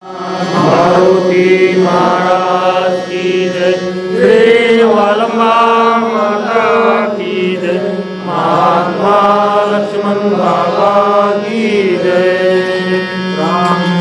मारुति महाराज की जय। श्री वालंबा माता की जय। महात्मा लक्ष्मण बाबा की जय। राम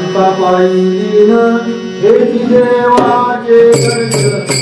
पाहिलीन हेची देवाचे दर्शन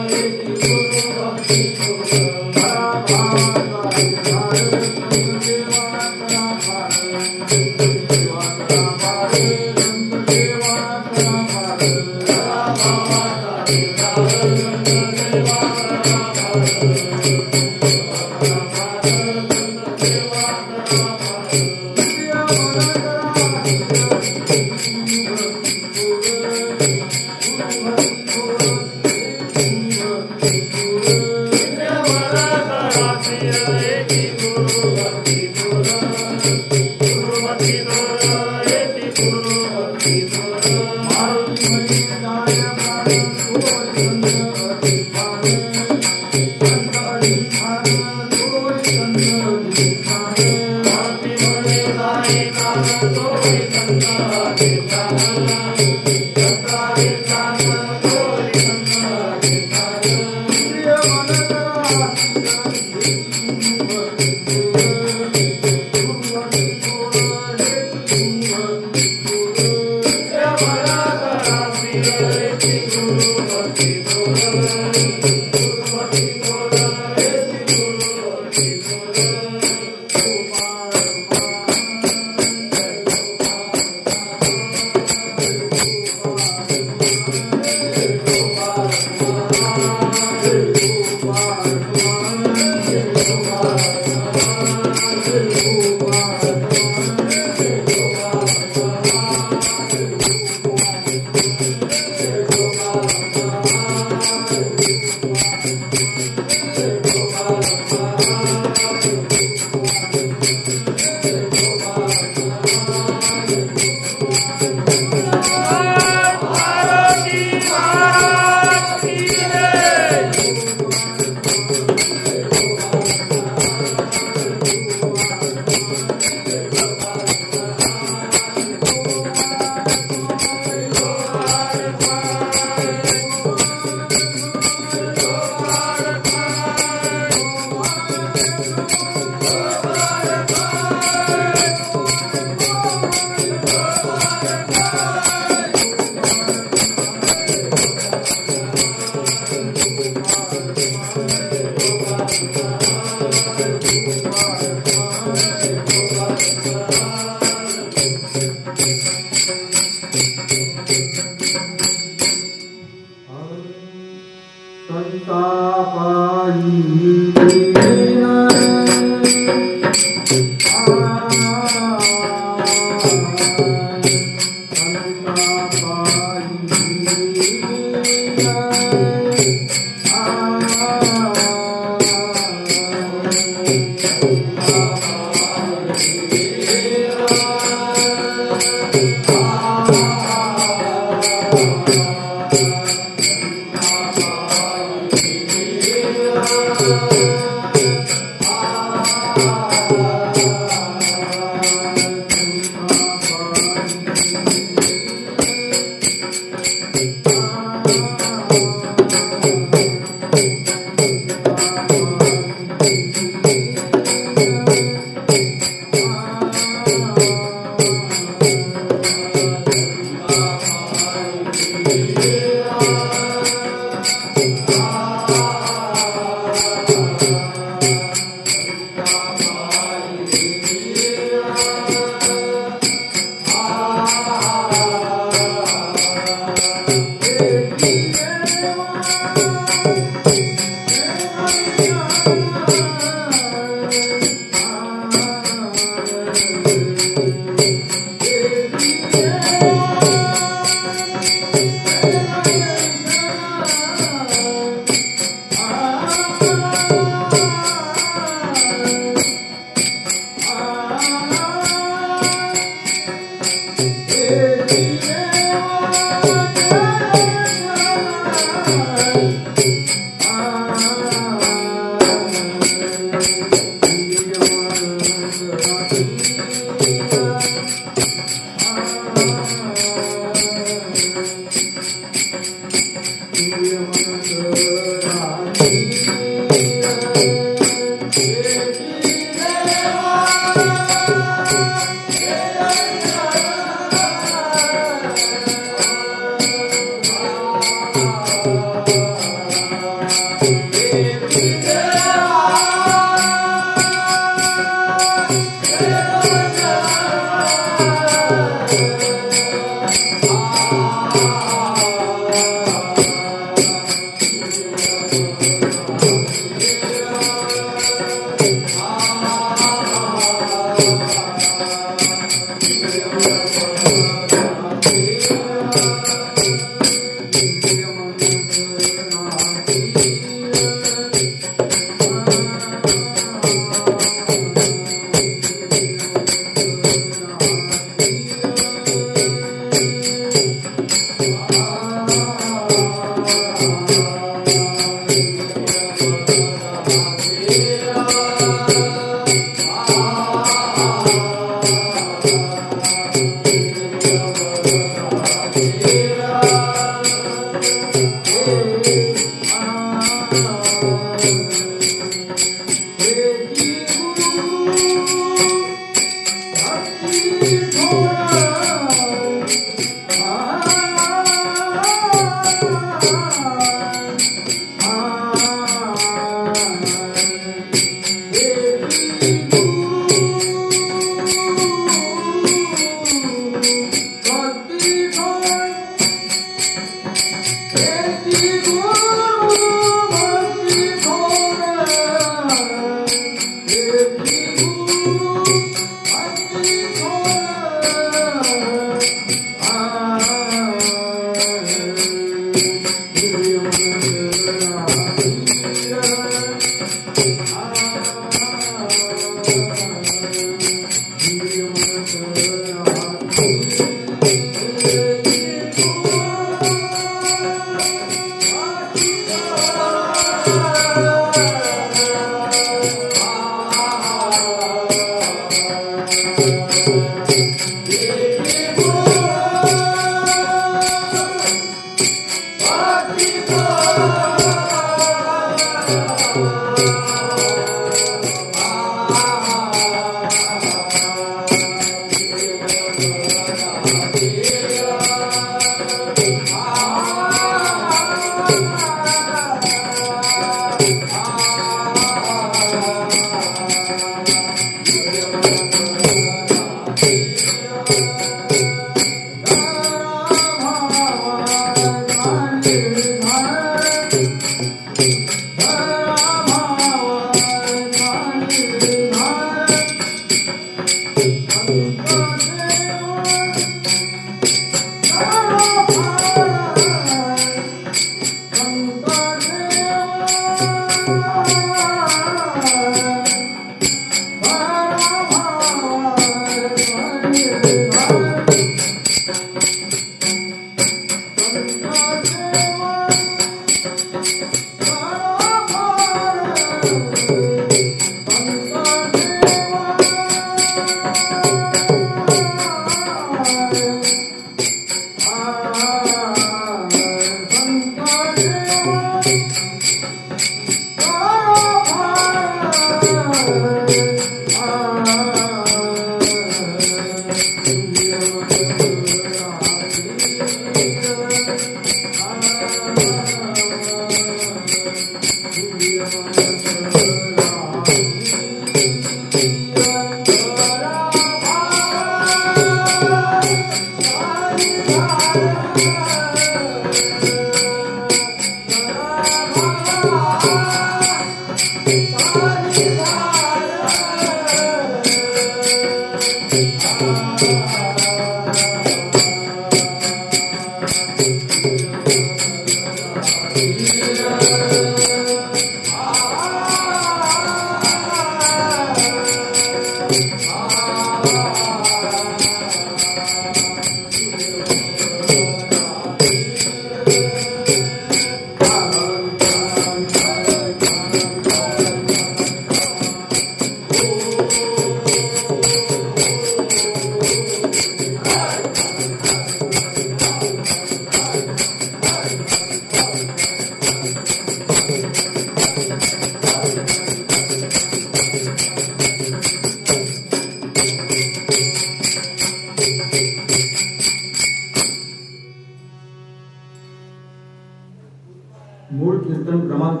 मूळ कीर्तन क्रमांक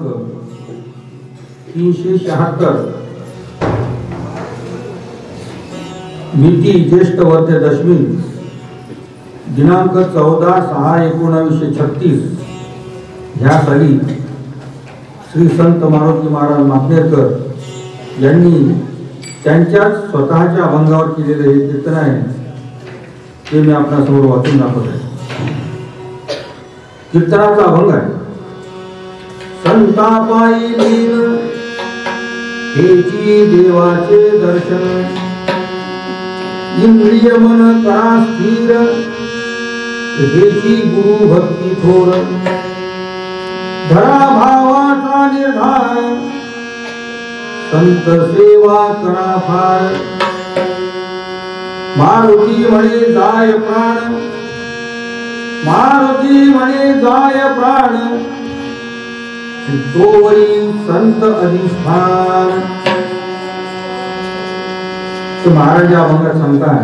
376, मिती ज्येष्ठ वर्ष दशमी, दिनांक 14/6/1936 ह्या साली श्री संत मारुती महाराज मापनेरकर यांनी त्यांच्याच स्वतःच्या अभंगावर केलेले हे कीर्तन आहे, ते मी आपल्यासमोर वाचून दाखवत आहे. कीर्तनाचा अभंग आहे. संतापायी लीन हेची देवाचे दर्शन, इंद्रिय मन करा स्थिर हेची गुरु भक्ती थोर, धरा भावाचा निर्धार संत सेवा करा फार, मारुती म्हणे जाय प्राण, मारुती म्हणे जाय प्राण, तोवरी संत अधिष्ठान. तो महाराज या अभंगात सांगतात,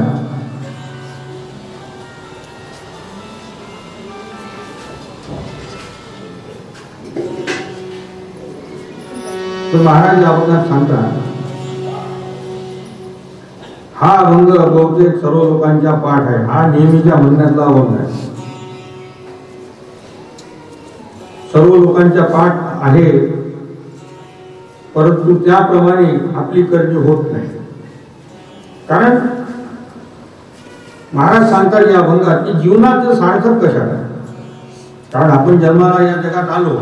तो महाराज या अभंगात सांगतात, हा अभंग बहुतेक सर्व लोकांच्या पाठ आहे. हा नेहमीच्या म्हणण्यातला अभंग आहे. सर्व लोकांच्या पाठ आहे, परंतु त्याप्रमाणे आपली करणी होत नाही. कारण महाराज सांगतात या अभंगात की जीवनाचं सार्थक कशाला. कारण आपण जन्माला या जगात आलो,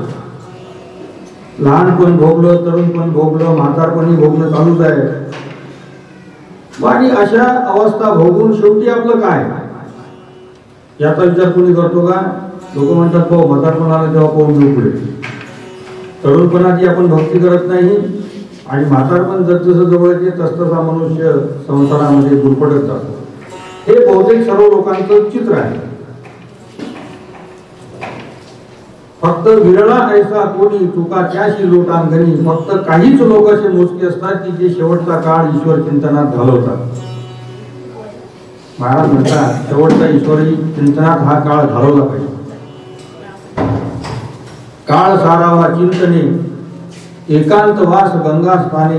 लहानपण भोगलं, तरुणपण भोगलं, म्हातारपणी भोगणं चालूच आहे. आणि अशा अवस्था भोगून शेवटी आपलं काय याचा विचार कोणी करतो का? लोक म्हणतात हो म्हातारपण आलं तेव्हा पाहून घेऊ पुढे. तरुणपणाची आपण भक्ती करत नाही आणि म्हातारपण जसजसं जवळ येते तसतसा मनुष्य संसारामध्ये गुरफटत जातो. हे बहुतेक सर्व लोकांचं चित्र आहे. फक्त विरळा ऐसा कोणी तुका त्याशी लोटांगणी. फक्त काहीच लोक असे मोजके असतात की जे शेवटचा काळ ईश्वर चिंतनात घालवतात. महाराज म्हणतात शेवटचा ईश्वरी चिंतनात हा काळ घालवला पाहिजे. काळ सारावा चिंतने एकांत वास गंगा स्थाने,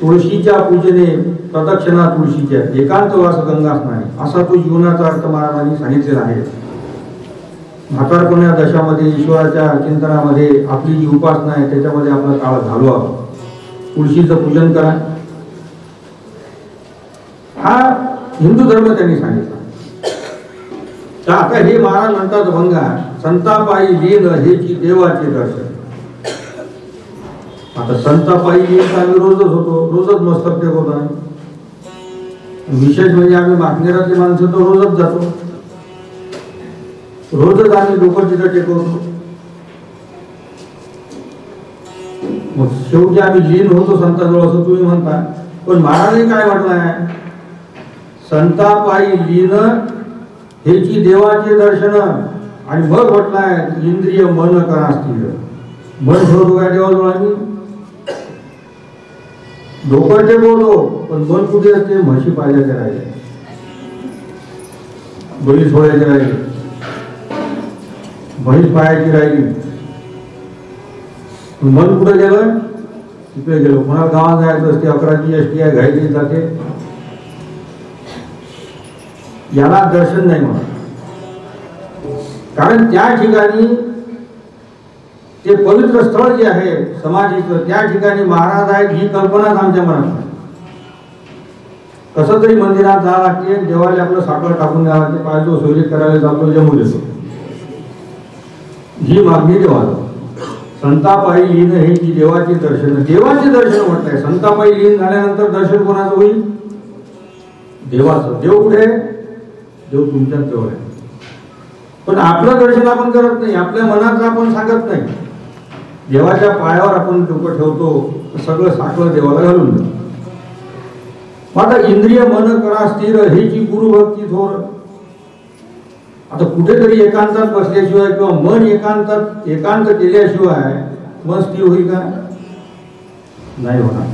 तुळशीच्या पूजने प्रदक्षिणा तुळशीच्या, एकांत वास गंगा स्नाने, असा तो जीवनाचा अर्थ महाराजांनी सांगितलेला आहे. म्हातारपणा दशामध्ये ईश्वराच्या चिंतनामध्ये आपली जी उपासना आहे त्याच्यामध्ये आपला काळ घालवा. तुळशीचं पूजन करा. हा हिंदू धर्म त्यांनी सांगितला. तर आता हे महाराज म्हणतात भंगा संतापायी लीन हेची देवाचे दर्शन. आता संतापायी लीन आम्ही रोजच होतो, रोजच मस्तक टेकवतो. विशेष म्हणजे आम्ही मागणेरातले माणसं तर रोजच जातो, रोजच आम्ही डोकं तिथं टेकवतो. मग शेवटी आम्ही लीन होतो संताजवळ असं तुम्ही म्हणता. पण महाराजांनी काय म्हटलंय? संतापायी लीन हेची देवाचे दर्शन. आणि मग म्हटलंय इंद्रिय मन करा स्थिर. मन ठेवतो काय देवाजवळ आम्ही? डोकं टेकवतो पण मन कुठे असते? म्हशी पाळायचे राहिले, बळी सोडायचे राहिले, म्हैस पायाची राहिली. मन कुठे गेलं? तिकडे गेलो. कोणाला गावात जायचं असते, 11ची एसटी आहे, घाईची जाते, याला दर्शन नाही म्हणत. कारण त्या ठिकाणी ते पवित्र स्थळ जे आहे समाधीचं, त्या ठिकाणी महाराज आहेत ही कल्पनाच आमच्या मनात नाही. कसं तरी मंदिरात जावं लागते, देवाला आपलं साखर टाकून द्यावं लागते, पायजो सोयरीत करायला जातो, जमू देतो, ही मागणी देवाला. संतापायी लीन हे की देवाचे दर्शन. देवाचे दर्शन म्हटलंय. संतापायी लीन झाल्यानंतर दर्शन कोणाचं होईल? देवाचं. देव कुठे? देव तुमच्यात जवळ आहे. पण आपलं दर्शन आपण करत नाही, आपल्या मनाचं आपण सांगत नाही. देवाच्या पायावर आपण डोकं ठेवतो, सगळं साखर देवाला घालून देतो. आता इंद्रिय मन करा स्थिर हेची गुरु भक्ती थोर. आता कुठेतरी एकांतात बसल्याशिवाय किंवा मन एकांत केल्याशिवाय मन स्थिर होईल का? नाही होणार.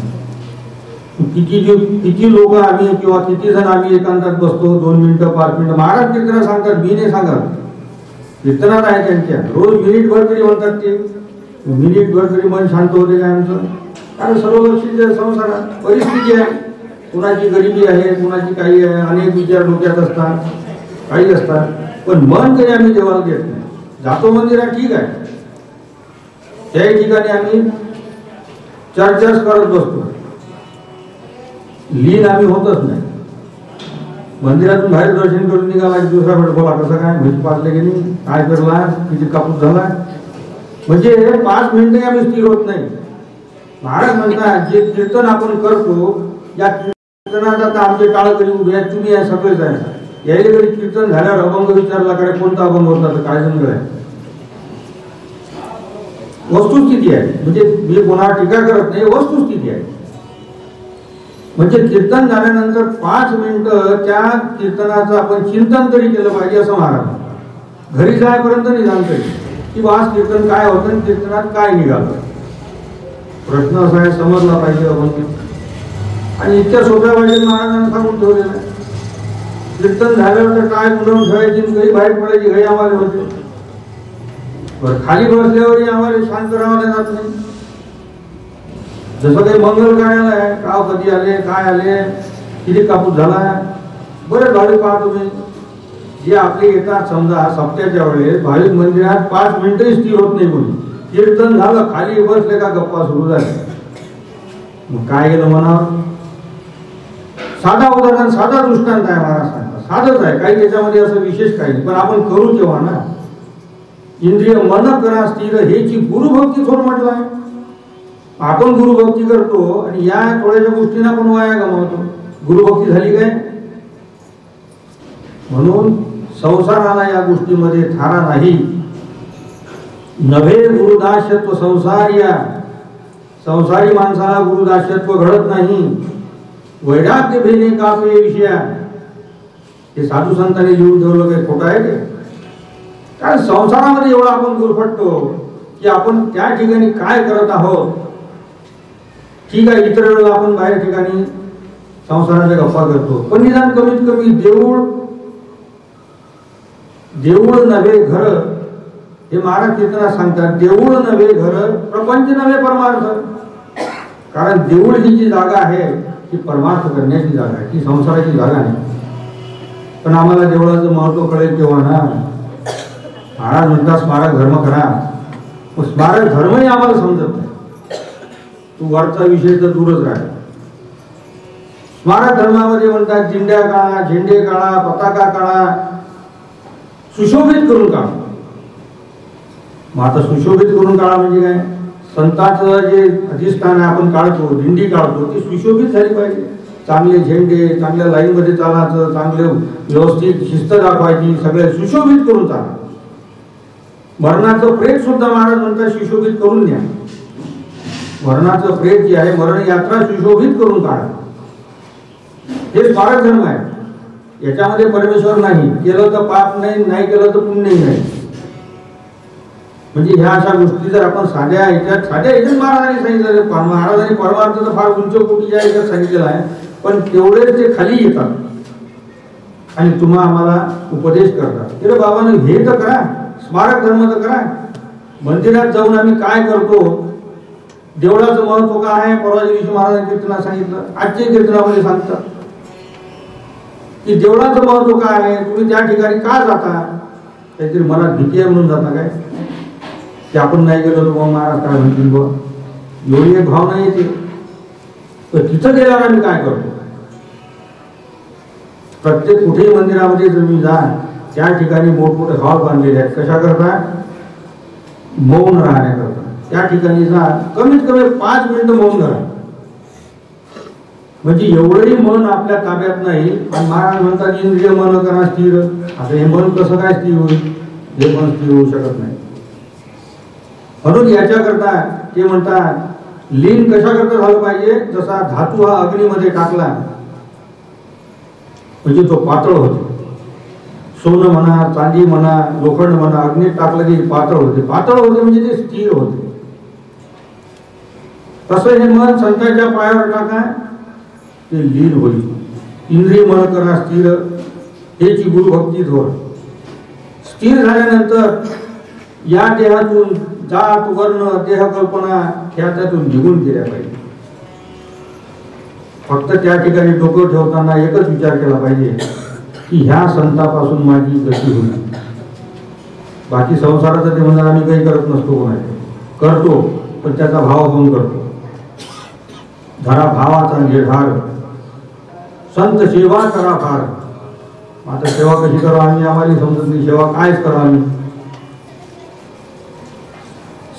किती लोक आम्ही किंवा किती जण आम्ही एकांतात बसतो, 2 मिनिटं 5 मिनिटं. महाराज कीर्तन सांगतात, मी नाही सांगत. कीर्तनात आहे त्यांच्या, रोज मिनिटभर तरी म्हणतात ते, मिनिटभर तरी मन शांत होते काय आमचं? कारण सर्व लक्षित संसारात परिस्थिती आहे, कुणाची गरिबी आहे, कुणाची काही आहे, अनेक विचार डोक्यात असतात, काही असतात, पण मन तरी आम्ही देवाला देत नाही. जातो मंदिरात ठीक आहे, त्याही ठिकाणी आम्ही चर्चाच करत बसतो, लीन आम्ही होतच नाही. मंदिरातून बाहेर दर्शन करून निघाला की दुसरा वेळ बोला कसं काय म्हशी पाचले गेली, काय करला, किती कापूस झाला, म्हणजे 5 मिनिटं आम्ही स्थिर होत नाही. महाराज म्हणतात जे कीर्तन आपण करतो या कीर्तनात आता आमचे टाळ करी उभे आहेत, तुम्ही या सगळेच आहे. यायला कधी कीर्तन झाल्यावर अभंग विचारला काय कोणता अभंग होता तर काय जण आहे. वस्तुस्थिती आहे, म्हणजे मी कोणाला टीका करत नाही, वस्तुस्थिती आहे. म्हणजे कीर्तन झाल्यानंतर 5 मिनिटं त्या कीर्तनाचं आपण चिंतन तरी केलं पाहिजे असं महाराज. घरी जायपर्यंत निदान तरी की आज कीर्तन काय होतं आणि कीर्तनात काय निघालं, प्रश्न असा आहे समजला पाहिजे अभंग. आणि इतक्या सोप्या पाहिजे महाराजांना सांगून ठेवलेलं आहे. कीर्तन झाल्यावर तर काय गुंडवून ठेवायची, काही बाहेर पडायची घरी आम्हाला होते. बरं खाली बसल्यावरही आम्हाला शांत राहायला जात नाही. जसं काही मंगल कार्यालय आहे, गाव कधी आले, काय आले, किती कापूस झाला, बरेच भाविक पहा तुम्ही जे आपले येतात. समजा सप्त्याच्या वेळेस भाविक मंदिरात 5 मिनिटंही स्थिर होत नाही कोणी. कीर्तन झालं खाली बसले का गप्पा सुरू झाले, मग काय गेलं मनावर. साधा उदाहरण, साधा दृष्टांत आहे महाराष्ट्रात, साधच आहे, काही त्याच्यामध्ये असं विशेष काही नाही, पण आपण करू तेव्हा ना. इंद्रिय मन करा स्थिर, हेची गुरुभक्ती थोडं म्हटलं आहे. आपण गुरुभक्ती करतो आणि या थोड्याशा गोष्टींना पण वाया गमावतो. गुरुभक्ती झाली काय? म्हणून संसाराला या गोष्टीमध्ये थारा नाही. नभे गुरुदास्यत्व संसारिया, संसारी माणसाला गुरुदास्यत्व घडत नाही. वैराग्य भेने कापे विषया, हे साधू संतांनी लिहून ठेवलं, काही खोटं आहे ते? कारण संसारामध्ये एवढा आपण गुरफटतो की आपण त्या ठिकाणी काय करत आहोत. ठीक आहे, इतर वेळेला आपण बाहेर ठिकाणी संसाराच्या गप्पा करतो, पण निदान कमीत कमी देऊळ नव्हे घर, हे महाराज कीर्तनात सांगतात. देऊळ नव्हे घर, प्रपंच नव्हे परमार्थ. कारण देऊळ ही जी जागा आहे ती परमार्थ करण्याची जागा आहे, ती संसाराची जागा नाही. पण आम्हाला देवळाचं महत्व कळेल तेव्हा ना. महाराज म्हणतात स्मारक धर्म करा, स्मारक धर्मही आम्हाला समजत नाही. तू वरचा विषय तर दूरच राहा. स्मारक धर्मामध्ये म्हणतात झेंड्या काढा, झेंडे काढा, पताका काढा, सुशोभित करून काढा. मग आता सुशोभित करून काढा म्हणजे काय? संतांचं जे अधिष्ठान आहे आपण काढतो, दिंडी काढतो, ती सुशोभित झाली पाहिजे. चांगले झेंडे, चांगल्या लाईन मध्ये चालायचं, चांगले व्यवस्थित शिस्त दाखवायची, सगळे सुशोभित करून चाला. मरणाचं प्रेत सुद्धा महाराज म्हणतात सुशोभित करून न्या. मरणाचं प्रेत जे आहे, मरण यात्रा सुशोभित करून काढा. हे स्मारक धर्म आहे. याच्यामध्ये परमेश्वर नाही. केलं तर पाप नाही, नाही केलं तर पुण्यही नाही. म्हणजे ह्या अशा गोष्टी जर आपण साध्या ह्याच्यात महाराजांनी सांगितलं. महाराजांनी परमार्थ तर फार उंच कोटीच्या ह्याच्यात सांगितलेलं आहे, पण तेवढेच ते खाली येतात आणि तुम्हा आम्हाला उपदेश करतात. की बाबांनो हे तर करा, स्मारक धर्म तर करा. मंदिरात जाऊन आम्ही काय करतो, देवळाचं महत्व काय आहे, परवा दिवशी महाराजांनी कीर्तनात सांगितलं, आजच्या कीर्तनामध्ये सांगतात की देवळाचं महत्व काय आहे, तुम्ही त्या ठिकाणी का जाता. काहीतरी मनात भीती आहे म्हणून जाता काय, की आपण नाही गेलो तर मग महाराज काय म्हणतील बघ, एवढी एक भावना येते. तर तिथं गेल्यावर आम्ही काय करतो. प्रत्येक कुठेही मंदिरामध्ये तुम्ही जा, त्या ठिकाणी मोठमोठे हॉल बांधलेले आहेत. कशा करता? मौन राहण्याकरता. त्या ठिकाणी जा, कमीत कमी 5 मिनिटं मौन राहा. म्हणजे एवढंही मन आपल्या ताब्यात नाही. आणि महाराज म्हणतात इंद्रिय मन करा स्थिर. आता हे मन कसं काय स्थिर होईल? हे मन स्थिर होऊ शकत नाही. म्हणून याच्याकरता ते म्हणतात लीन कशा करता झालं पाहिजे. जसा धातू हा अग्नीमध्ये टाकला म्हणजे तो पातळ होतो. सोनं म्हणा, चांदी म्हणा, लोखंड म्हणा, अग्नीत टाकलं की पातळ होते. पातळ होते म्हणजे ते स्थिर होते. तसं हे मन संतांच्या पायावर टाका, ते लीन होईल. इंद्रिय मन करा स्थिर, हेची गुरुभक्ती धोर. स्थिर झाल्यानंतर या देहातून जात वर्ण देह कल्पना ह्या त्यातून निघून गेल्या पाहिजे. फक्त त्या ठिकाणी डोकं ठेवताना एकच विचार केला पाहिजे की ह्या संतापासून माझी गती होईल. बाकी संसाराचं ते म्हणणार आम्ही काही करत नसतो, कोणाचे करतो पण त्याचा भाव होऊन करतो. धरा भावाचा निर्धार, संत सेवा करा फार. आता सेवा कशी करा आम्ही, आम्हाला समजत नाही. सेवा कायच करा आम्ही.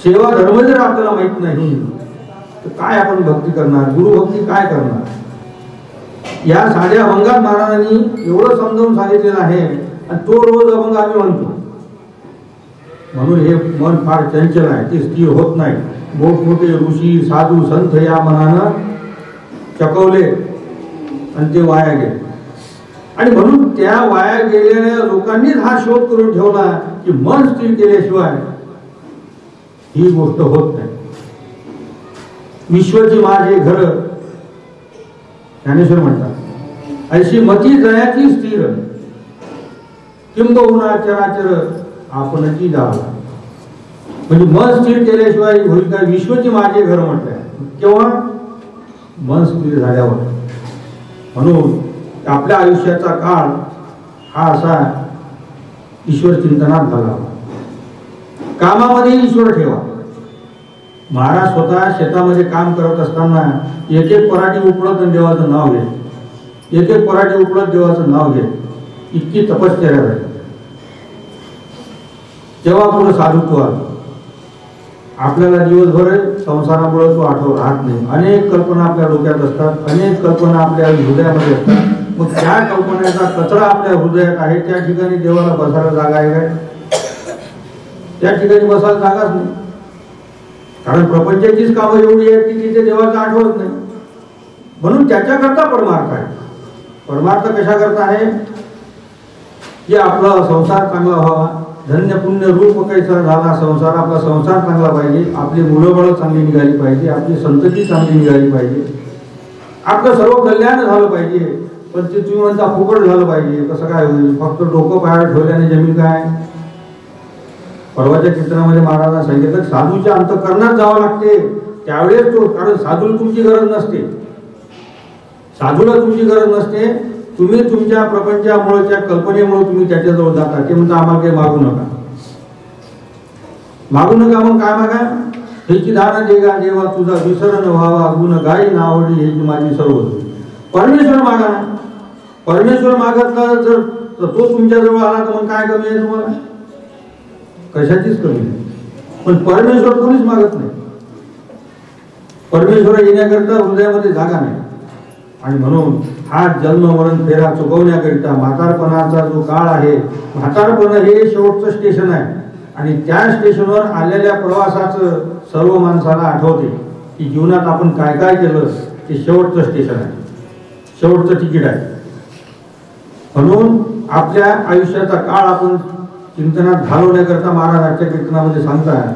सेवा धर्म जर आपल्याला माहित नाही तर काय आपण भक्ती करणार, गुरुभक्ती काय करणार. या साध्या अभंगात महाराजांनी एवढं समजावून सांगितलेलं आहे आणि तो रोज अभंग आम्ही म्हणतो. म्हणून हे मन फार चंचल आहे, ते स्थिर होत नाही. मोठमोठे ऋषी साधू संत या मनानं चकवले आणि ते वाया गेले. आणि म्हणून त्या वाया गेलेल्या लोकांनीच हा शोध करून ठेवला की मन स्थिर केल्याशिवाय ही गोष्ट होत नाही. विश्वची माझे घर ज्ञानेश्वर म्हणतात, अशी मती जयाची स्थिर किंबहुना चराचर आपणची जावा. म्हणजे मन स्थिर केल्याशिवाय होईल काय. विश्वची माझे घर म्हटलंय केव्हा, मन स्थिर झाल्यावर. म्हणून आपल्या आयुष्याचा काळ हा असा ईश्वर चिंतनात घालावा. कामामध्ये ईश्वर ठेवा. महाराज स्वतः शेतामध्ये काम करत असताना एक एक पराठी उपळत आणि देवाचं नाव घेत, एक एक पराठी उपळत देवाचं नाव घेत. इतकी तपश्चर्या झाली. तेव्हा पुढे साधुत्व आलं. आपल्याला दिवसभर संसारामुळे तो आठवण राहत नाही. अनेक कल्पना आपल्या डोक्यात असतात, अनेक कल्पना आपल्या हृदयामध्ये असतात. मग त्या कल्पनेचा कचरा आपल्या हृदयात आहे, त्या ठिकाणी देवाला बसायला जागा आहे काय? त्या ठिकाणी बसायला जागाच नाही. कारण प्रपंचाचीच कामं एवढी आहेत की तिथे देवाचं आठवत नाही. म्हणून त्याच्याकरता परमार्थ आहे. परमार्थ कशा करता आहे की आपला संसार चांगला व्हावा, धन्य पुण्य रूप कैसा झाला संसार. आपला संसार चांगला पाहिजे, आपली मुलंबळं चांगली निघाली पाहिजे, आपली संतती चांगली निघाली पाहिजे, आपलं सर्व कल्याण झालं पाहिजे. पण ते तुम्ही म्हणता फुकट झालं पाहिजे, कसं काय होईल. फक्त डोकं पायावर ठेवल्याने जमीन काय. परवाच्या कीर्तनामध्ये महाराजांना सांगितलं साधूच्या अंतःकरणात जावं लागते त्यावेळेस तो. कारण साधूला तुमची गरज नसते, साधूला तुमची गरज नसते. तुम्ही तुमच्या प्रपंचामुळे त्या कल्पनेमुळे तुम्ही त्याच्याजवळ जाता. ते म्हणता आम्हाला काही मागू नका, मागू नका. मग काय मागा, हेची दान देगा देवा तुझा विसरण व्हावा, गुण गाई नावडी हेची माझी सर्व. परमेश्वर मागा ना. परमेश्वर मागतला जर तो तुमच्याजवळ आला तर मग काय कमी आहे तुम्हाला, कशाचीच कमी नाही. पण परमेश्वर कोणीच मागत नाही. परमेश्वर येण्याकरता हृदयामध्ये जागा नाही. आणि म्हणून हा जन्म मरण फेरा चुकवण्याकरिता म्हातारपणाचा जो काळ आहे, म्हातारपण हे शेवटचं स्टेशन आहे. आणि त्या स्टेशनवर आलेल्या प्रवासाचं सर्व माणसाला आठवते की जीवनात आपण काय काय केलं. ते शेवटचं स्टेशन आहे, शेवटचं तिकीट आहे. म्हणून आपल्या आयुष्याचा काळ आपण चिंतनात घालवण्याकरता महाराज आजच्या कीर्तनामध्ये सांगतात.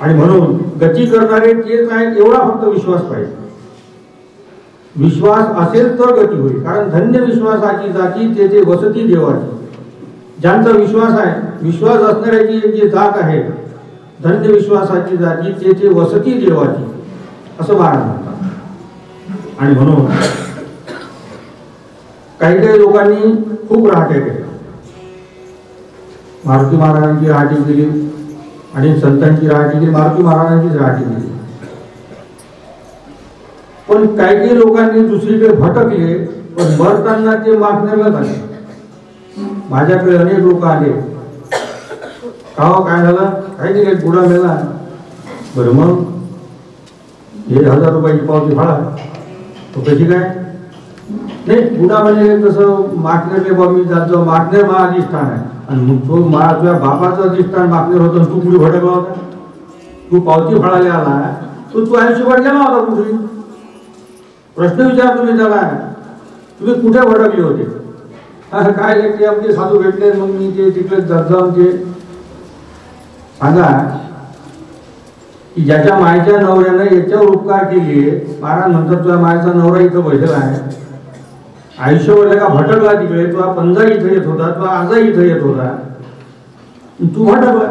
आणि म्हणून गती करणारे तेच आहेत एवढा फक्त विश्वास पाहिजे. विश्वास असेल तर गती होईल. कारण धन्य विश्वासाची जाती तेथे वसती देवाची. ज्यांचा विश्वास आहे, विश्वास असणाऱ्याची जी जात आहे, धन्य विश्वासाची जाती तेथे वसती देवाची, असं महाराज म्हणतात. आणि म्हणून काही काही लोकांनी खूप रहाटे केले. मारुती महाराजांची रहाटी केली, आणि संतांची रहाटी केली, मारुती महाराजांचीच रहाटी केली. पण काही काही लोकांनी दुसरीकडे भटकले. पण मरताना ते मागण्याला झाले. माझ्याकडे अनेक लोक आले, काय झालं, काय दिले, बुडा मेला. बरं मग 1000 रुपयाची पावती फाळा. तो कशी काय नाही, बुडा म्हणजे तसं मागण्याचे बा मी जातो, मागणे मा अधिष्ठान आहे. आणि मग तो तुझ्या बापाचं अधिष्ठान मागणे होतं, तू कुठे भटकला होता. तू पावती फाळायला आला, तू आयुष्यभर गेला होता कुठे. प्रश्न विचार तुम्ही त्याला, तुम्ही कुठे भटकले होते. काय लेखते आमचे साधू भेटले, मग मी ते तिकडे जाऊन ते सांगा की ज्याच्या मायच्या नवऱ्यानं याच्यावर उपकार केले. महाराज म्हणतात तुझ्या मायचा नवरा इथं बसला आहे, आयुष्यभर का भटकला तिकडे. तुझा पंजा इथं येत होता, तुझा आजा इथं येत होता. तू भटकला,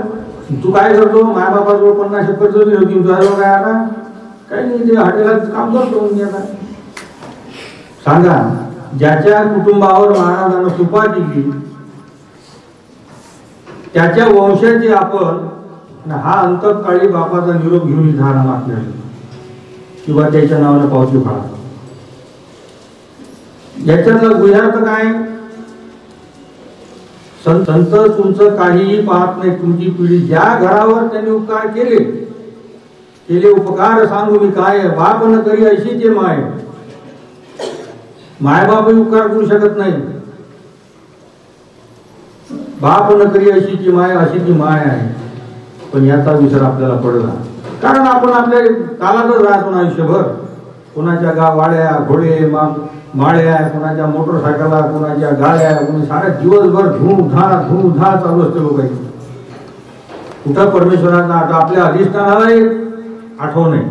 तू काय करतो, मायबापाजवळ 50 एकर जमीन होती, तुझ्याजवळ काय आता काही नाही, ते हॉटेलात काम करतो मी आता. सांगा, ज्याच्या कुटुंबावर महाराजांना कृपा केली त्याच्या वंशाची आपण हा अंतकाळी बापाचा निरोप घेऊन झाला मागण्या किंवा त्याच्या नावानं पावती फाळा. याच्यातला गुह्यार्थ काय, संत तुमचं काहीही पाहत नाही. तुमची पिढी ज्या घरावर त्यांनी उपकार केले उपकार सांगू मी काय, बाप न करी अशी ते माय. मायबापही उपकार करू शकत नाही. बाप न करी अशी ती माय, अशी ती माय आहे. पण याचा विसर आपल्याला पडला, कारण आपण आपल्या कालातच राहतो आयुष्यभर. कोणाच्या वाड्या घोडे माळ्या, कोणाच्या मोटरसायकला, कोणाच्या गाड्या, कोणी साऱ्या दिवसभर धूमधा चालू असते लोकांची. कुठं परमेश्वराचा आपल्या अधिष्ठानाला आठवण नाही.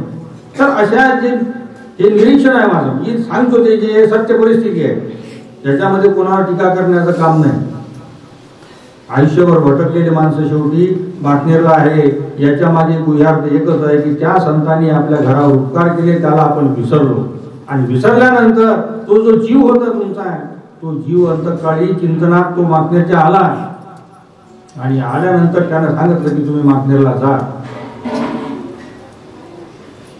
तर अशा जे निरीक्षण आहे माझं, मी सांगतो ते जे सत्य परिस्थिती आहे, त्याच्यामध्ये कोणावर टीका करण्याचं काम नाही. आयुष्यभर भटकलेले माणसं शेवटी बातमीला आहे. याच्या मागे गुह्यार्थ एकच आहे की त्या संतांनी आपल्या घरावर उपकार केले, त्याला आपण विसरलो. आणि विसरल्यानंतर तो जो जीव होता तुमचा आहे, तो जीव अंतकाळी चिंतनात तो मागण्याच्या आला. आणि आल्यानंतर त्यानं सांगितलं की तुम्ही मागणेरला जा.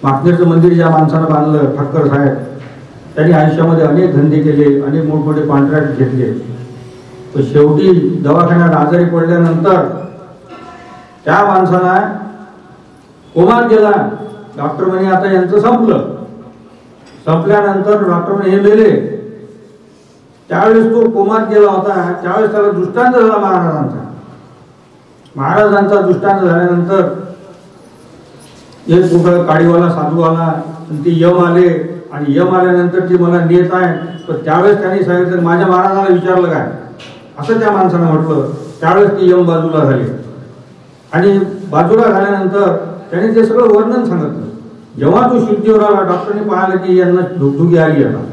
मागणेरचं मंदिर ज्या माणसानं बांधलं, ठक्कर साहेब, त्यांनी आयुष्यामध्ये अनेक धंदे केले, अनेक मोठमोठे कॉन्ट्रॅक्ट घेतले. पण शेवटी दवाखान्यात आजारी पडल्यानंतर त्या माणसाला कोमात गेला. डॉक्टर म्हणे आता यांचं संपल्यानंतर डॉक्टर म्हणे हे मेले. त्यावेळेस तो कोमात गेला होता, त्यावेळेस त्याला दृष्टांत झाला महाराजांचा दृष्टांत झाल्यानंतर एक कुठं काडीवाला साधू आला, ते यम आले, आणि यम आल्यानंतर ते मला नेत आहे. तर त्यावेळेस त्यांनी सांगितलं माझ्या महाराजाला विचारलं काय, असं त्या माणसानं म्हटलं. त्यावेळेस ती यम बाजूला झाली, आणि बाजूला झाल्यानंतर त्याने ते सगळं वर्णन सांगितलं. जेव्हा तो शुद्धीवर आला, डॉक्टरने पाहिलं की यांना धुगधुगी आली. आता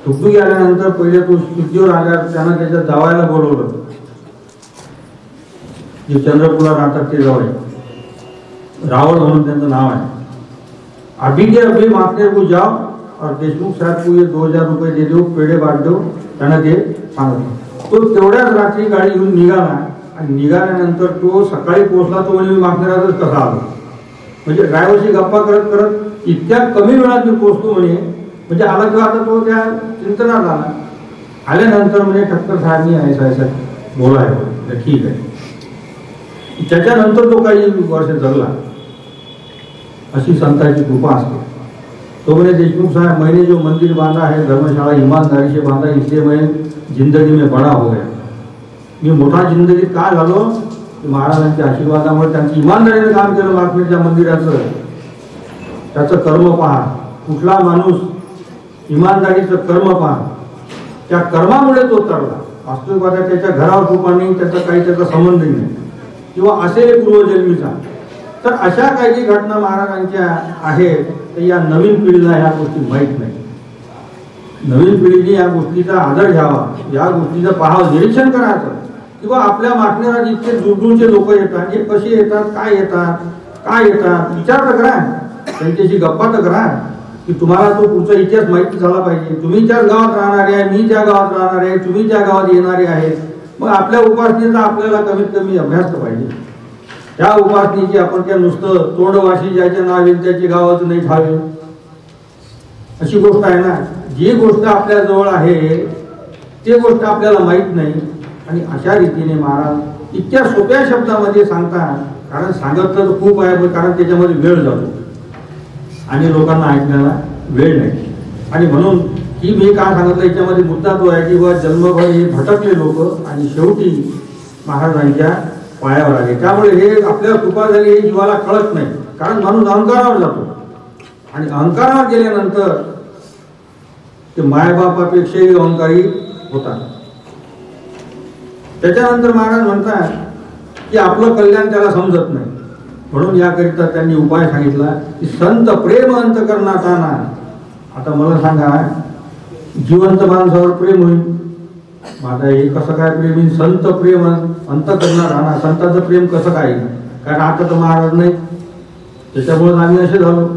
धुगधुगी आल्यानंतर पहिले तो शुद्धीवर आल्यावर त्यानं त्याच्या जावायला बोलवलं, जे चंद्रपूरला राहतात ते जावई, रावण म्हणून त्यांचं नाव आहे. अभी के अभी मागने को जाओ और देशमुख साहेब को ये 2000 रुपये दे दो, पेढे बांट दो, त्यांना ते सांगितलं. तो तेवढ्याच रात्री गाडी घेऊन निघाला, आणि निघाल्यानंतर तो सकाळी पोहोचला. तो म्हणजे मी मागण्यातच कसा आलो, म्हणजे ड्रायव्हरशी गप्पा करत करत इतक्या कमी वेळात मी पोहोचतो म्हणजे आला किंवा आता तो त्या चिंतनात आला. आल्यानंतर म्हणजे ठक्कर साहेबनी ऐसा बोलाय, ठीक आहे. त्याच्यानंतर तो काही वर्ष जगला. अशी संतांची कृपा असते. तो म्हणे देशमुख साहब, मैंने जो मंदिर बांधा है धर्मशाला ईमानदारी से बांधा, इसलिए मैं जिंदगी में बड़ा हो गया. मी मोठा जिंदगीत का झालो, महाराजांच्या आशीर्वादामुळे. त्यांची इमानदारीने काम केलं मागणीच्या मंदिराचं. त्याचं कर्म पहा, कुठला माणूस इमानदारीचं कर्म पहा, त्या कर्मामुळे तो तरला. वास्तविक पाहता त्याच्या घरावर कृपा नाही, त्याचा संबंध नाही, किंवा असेल पूर्वजन्मीचा. तर अशा काही घटना महाराजांच्या आहेत, तर या नवीन पिढीला ह्या गोष्टी माहीत नाही. नवीन पिढीने या गोष्टीचा आदर घ्यावा, या गोष्टीचं पाहावं, निरीक्षण करायचं. किंवा आपल्या मागण्याला इतके दूरदूरचे लोक येतात, हे कसे येतात, काय येतात विचार तर करा, त्यांच्याशी गप्पा तर करा, की तुम्हाला तो पुढचा इतिहास माहिती झाला पाहिजे. तुम्ही ज्या गावात राहणारे आहे, मी ज्या गावात राहणार आहे, तुम्ही ज्या गावात येणारे आहेत, मग आपल्या उपासनेचा आपल्याला कमीत कमी अभ्यास तर पाहिजे. त्या उपासनेची आपण त्या नुसतं तोंडवाशी ज्याचे नाव येईल त्याची गावाच नाही ठावे, अशी गोष्ट आहे ना. जी गोष्ट आपल्या जवळ आहे ते गोष्ट आपल्याला माहीत नाही. आणि अशा रीतीने महाराज इतक्या सोप्या शब्दामध्ये सांगतात, कारण सांगत तर खूप आहे, कारण त्याच्यामध्ये वेळ जातो आणि लोकांना ऐकण्याला वेळ नाही. आणि म्हणून ही मी काय सांगितलं, याच्यामध्ये मुद्दा तो आहे की बाबा जन्मभर हे भटकले लोक आणि शेवटी महाराजांच्या पायावर आले. त्यामुळे हे आपल्याला कृपा झाली हे जीवाला कळत नाही, कारण माणूस अहंकारावर जातो, आणि अहंकारावर गेल्यानंतर ते मायबापापेक्षाही अहंकारी होतात. त्याच्यानंतर महाराज म्हणतात की आपलं कल्याण त्याला समजत नाही, म्हणून याकरिता त्यांनी उपाय सांगितला की संत प्रेम अंतकरणात आणा. आता मला सांगा, जिवंत माणसावर प्रेम होईल, माझा हे कसं काय प्रेमी संत प्रेम अंतःकरणात राहणार, संताचं प्रेम कसं काय, कारण आता तर महाराज नाही, त्याच्यामुळे आम्ही असे झालो,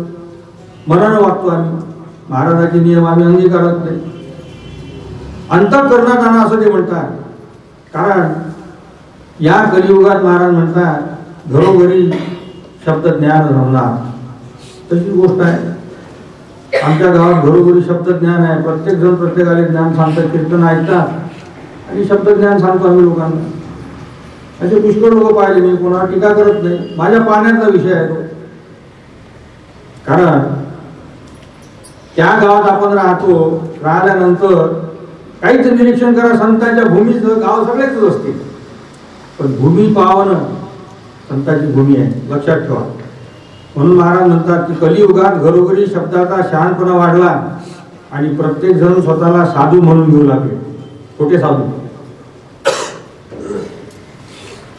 मनानं वागतो आम्ही, महाराजाचे नियम आम्ही अंगीकारत नाही. अंतःकरणात राहणं असं ते म्हणतात, कारण या कलियुगात महाराज म्हणतात घरोघरी शब्द ज्ञान रमणार. तशी गोष्ट आहे, आमच्या गावात घरोघरी शब्द ज्ञान आहे, प्रत्येक जण प्रत्येकाला ज्ञान सांगतात, कीर्तन ऐकतात आणि शब्द ज्ञान सांगतो आम्ही लोकांना. असे पुष्कळ लोक पाहिले, मी कोणावर टीका करत नाही, माझ्या पाहण्याचा विषय आहे तो. कारण त्या गावात आपण राहिल्यानंतर काहीच निरीक्षण करा, संतांच्या भूमीचं गाव सगळेच असते, पण भूमी पावनं संतांची भूमी आहे, लक्षात ठेवा. म्हणून महाराज म्हणतात की कलियुगात घरोघरी शब्दाचा शहाणपणा वाढला आणि प्रत्येक जण स्वतःला साधू म्हणून घेऊ लागले, खोटे साधू.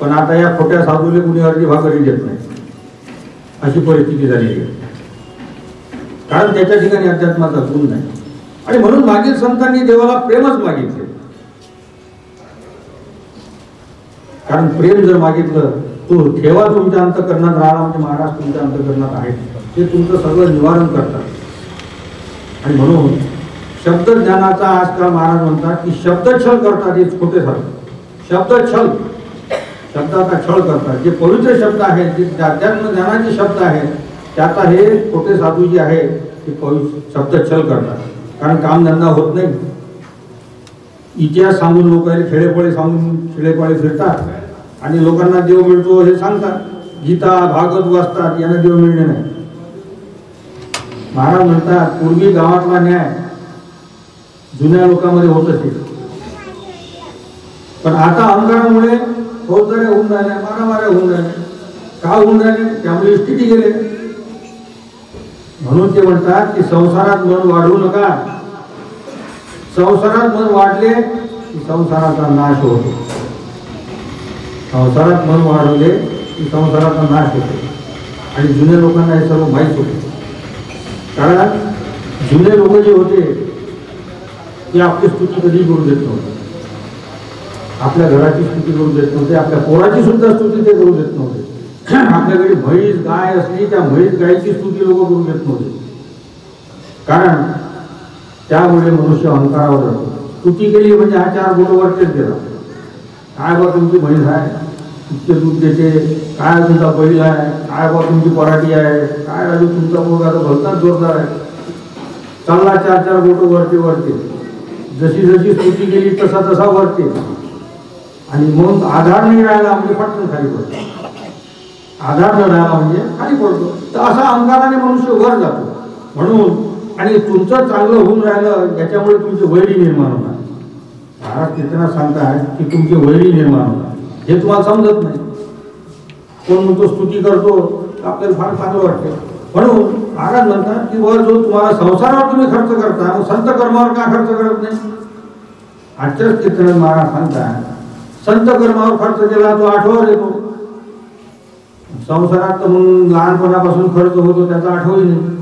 पण आता या खोट्या साधूला कुणी अर्धी भाकरी देत नाही, अशी परिस्थिती झालेली आहे, कारण त्याच्या ठिकाणी अध्यात्माचा गुण नाही. आणि म्हणून मागील संतांनी देवाला प्रेमच मागितले, कारण प्रेम जर मागितलं तो ठेवा तुमच्या अंतःकरणात राहा, म्हणजे महाराज तुमच्या अंतःकरणात आहेत, ते तुमचं सगळं निवारण करतात. आणि म्हणून शब्द ज्ञानाचा आजकाल महाराज म्हणतात की शब्दछल करतात, हे खोटे साधू शब्दछल, शब्दाचा छळ करतात. जे पवित्र शब्द आहेत, जे अध्यात्म ज्ञानाचे शब्द आहेत, त्याचा हे खोटे साधू जे आहे ते शब्दछल करतात, कारण कामधंदा होत नाही. इतिहास सांगून लोकांना खेडेपळे सांगून खेडेपळे फिरतात आणि लोकांना देव मिळतो हे सांगतात, गीता भागवत वाचतात, यांना देव मिळणे नाही. महाराज म्हणतात पूर्वी गावातला न्याय जुन्या लोकांमध्ये होत असेल, पण आता अहंकारामुळे फौजदाऱ्या होऊन राहिल्या, मारामाऱ्या होऊन राहिल्या. का होऊन राहिले? त्यामुळे स्थिती गेले. म्हणून ते म्हणतात की संसारात मन वाढवू नका, संसारात मन वाढले की संसाराचा नाश होतो. संसारात मन वाढवले की संसाराचा नाश होतो. आणि जुन्या लोकांना हे सर्व माहीत होते, कारण जुने लोक जे होते ते आपली स्तुती कधी करू देत नव्हते, आपल्या घराची स्तुती करू देत नव्हते, आपल्या पोराची सुद्धा स्तुती ते करू देत नव्हते. आपल्याकडे म्हैस गाय असली, त्या म्हैस गायची स्तुती लोक करू देत नव्हते, कारण त्यामुळे मनुष्य अहंकारावर जातो. स्तुती केली म्हणजे हा चार बोट वरतीच गेला. काय बा तुमची म्हैस आहे, इतके दूध देते, काय तुमचा बैल आहे, काय बा तुमची पराठी आहे, काय राजू तुमचा मुलगा तर भलताच जोरदार आहे, चालला चार चार बोट वरती वरती. जशी जशी स्तुती केली तसा तसा वरते, आणि मग आधार नाही राहिला म्हणजे पटकन खाली पडतो. आधार न राहिला म्हणजे खाली पडतो. तर असा अहंकाराने मनुष्य वर जातो. म्हणून आणि तुमचं चांगलं होऊन राहिलं याच्यामुळे तुमची वैरी निर्माण होणार. महाराज कीर्तनात सांगतात की तुमची वैरी निर्माण होणार, हे तुम्हाला समजत नाही. कोण म्हणतो स्तुती करतो आपल्याला फार चांगलं वाटते. म्हणून महाराज म्हणतात की वर जो तुम्हाला संसारावर तुम्ही खर्च करता, मग संत कर्मावर का खर्च करत नाही? आजच्याच कीर्तनात महाराज सांगतात संत कर्मावर खर्च केला तो आठवण येतो. संसारात तर मग लहानपणापासून खर्च होतो त्याचा आठवही नाही.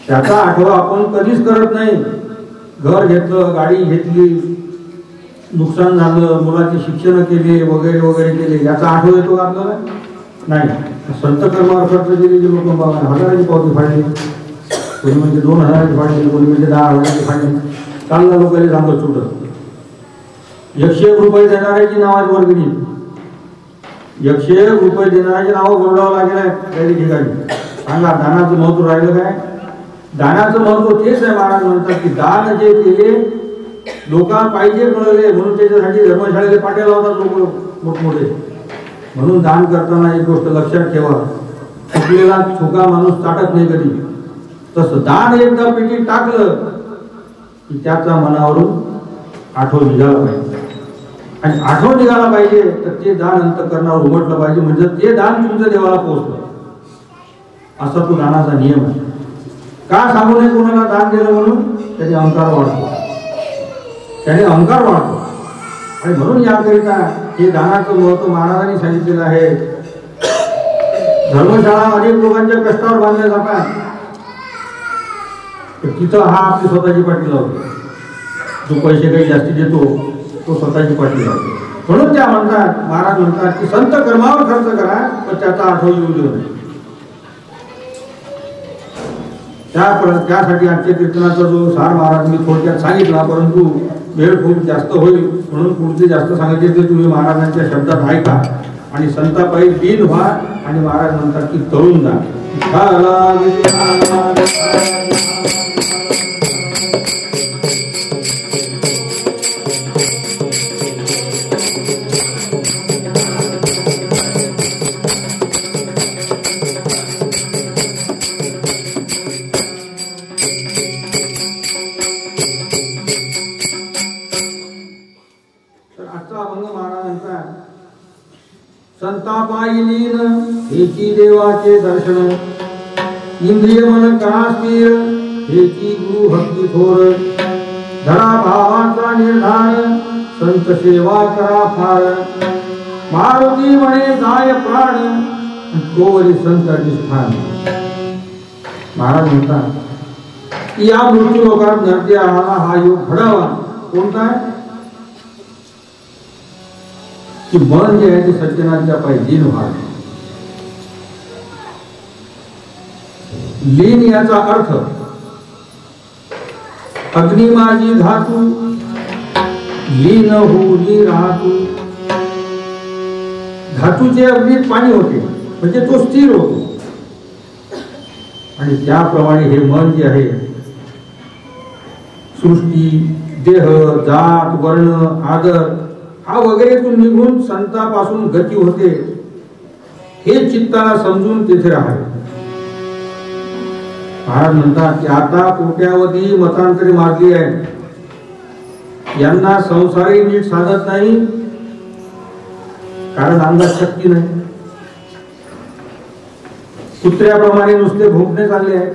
त्याचा आठवा आपण कधीच करत नाही. घर घेतलं, गाडी घेतली, नुकसान झालं, मुलाची शिक्षण केली वगैरे वगैरे केले, याचा आठवण येतो का आपल्याला? नाही. संत कर्मावर खर्च केलेली लोक 1000ची पावती फाडली, कोणी म्हणजे 2000ची फाडली, कोणी म्हणजे 10,000ची फाडली. चांगल्या लोकांनी सांगत सुटत 101 रुपये देणाऱ्याची नावाची वर्गणी, 101 रुपये देणाऱ्याची नावं बोलवावं लागेल आहे काही ठिकाणी. सांगा दानाचं महत्व राहिलं काय? दानाचं महत्व तेच आहे. महाराज म्हणतात की दान जे केले लोकांना पाहिजे कळले, म्हणून त्याच्यासाठी धर्मशाळेला पाट्या लावतात लोक मोठमोठे. म्हणून दान करताना एक गोष्ट लक्षात ठेवा, चुकलेला चुका माणूस टाकत नाही कधी. तसं दान एकदा पेटीत टाकलं की त्याचा मनावरून आठवण निघाला पाहिजे. आणि आठवण निघाला पाहिजे तर ते दान अंतःकरणावर उमटलं पाहिजे, म्हणजे ते दान तुमच्या देवाला पोहोचलं. असा तो दानाचा नियम आहे. का सांगू नये कोणाला दान दिलं म्हणून? त्याने अहंकार वाढतो, त्याने अहंकार वाढतो. आणि म्हणून याकरिता हे दानाचं महत्व महाराजांनी सांगितलेलं आहे. धर्मशाळा अनेक लोकांच्या कष्टावर बांधल्या जातात, तिथं हा आपली स्वतःची पाठी लावतो. जो पैसे काही जास्ती देतो तो स्वतःची पाठी राहतो. म्हणून त्या म्हणतात, महाराज म्हणतात की संत कर्मावर खर्च करा पण त्याचा आठवण येऊ देऊ नये. त्यासाठी आजच्या कीर्तनाचा जो सार महाराज मी थोडक्यात सांगितला, परंतु वेळ खूप जास्त होईल म्हणून पुढचे जास्त सांगायचे ते तुम्ही महाराजांच्या शब्दात ऐका आणि संतापायी लीन व्हा. आणि महाराज म्हणतात की तरुण जा. संतापायी लीन हेची देवाचे दर्शन, इंद्रिय मन करा स्थिर हेची गुरु भक्ती थोर, धरा भावाचा निर्धार संत सेवा करा फार, मारुती म्हणे जाय प्राण तोवरी संत अधिष्ठान. महाराज म्हणतात या मृत्यू लोकात नरते आला हा योग घडावा. कोणता की मन जे आहे ते सज्जनांच्या पायी लीन व्हावे. लीन याचा अर्थ अग्नी माझी धातू लीन होऊनी राहतू. धातूचे अग्नीत पाणी होते म्हणजे तो स्थिर होतो. आणि त्याप्रमाणे हे मन जे आहे सृष्टी देह जात वर्ण आदर हा वगैरेतून निघून संतापासून गती होते हे चित्ताला समजून तेथे राहावे. महाराज म्हणतात की आता कोट्यावधी मतांतरे मारली आहे, यांना संसारही नीट साधत नाही कारण अंगात शक्ती नाही. कुत्र्याप्रमाणे नुसते भोगणे चालले आहे.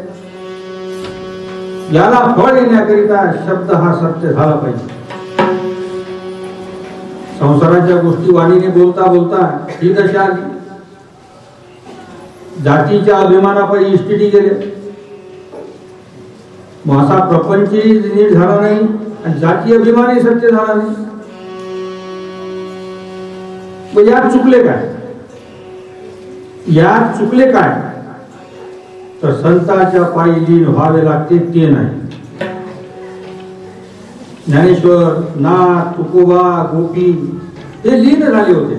याला फळ येण्याकरिता शब्द हा सत्य झाला पाहिजे. संसाराच्या गोष्टी वाणीने बोलता बोलता ही दशा आली. जातीच्या अभिमानापायी इष्टिटी गेले. मग असा प्रपंचही नीट झाला नाही आणि जाती अभिमानही सत्य झाला नाही. मग यात चुकले काय? यात चुकले काय तर संतांच्या पायी लीन व्हावे लागते ते नाही. ज्ञानेश्वर नाथ तुकोबा गोपी ते लीन झाले होते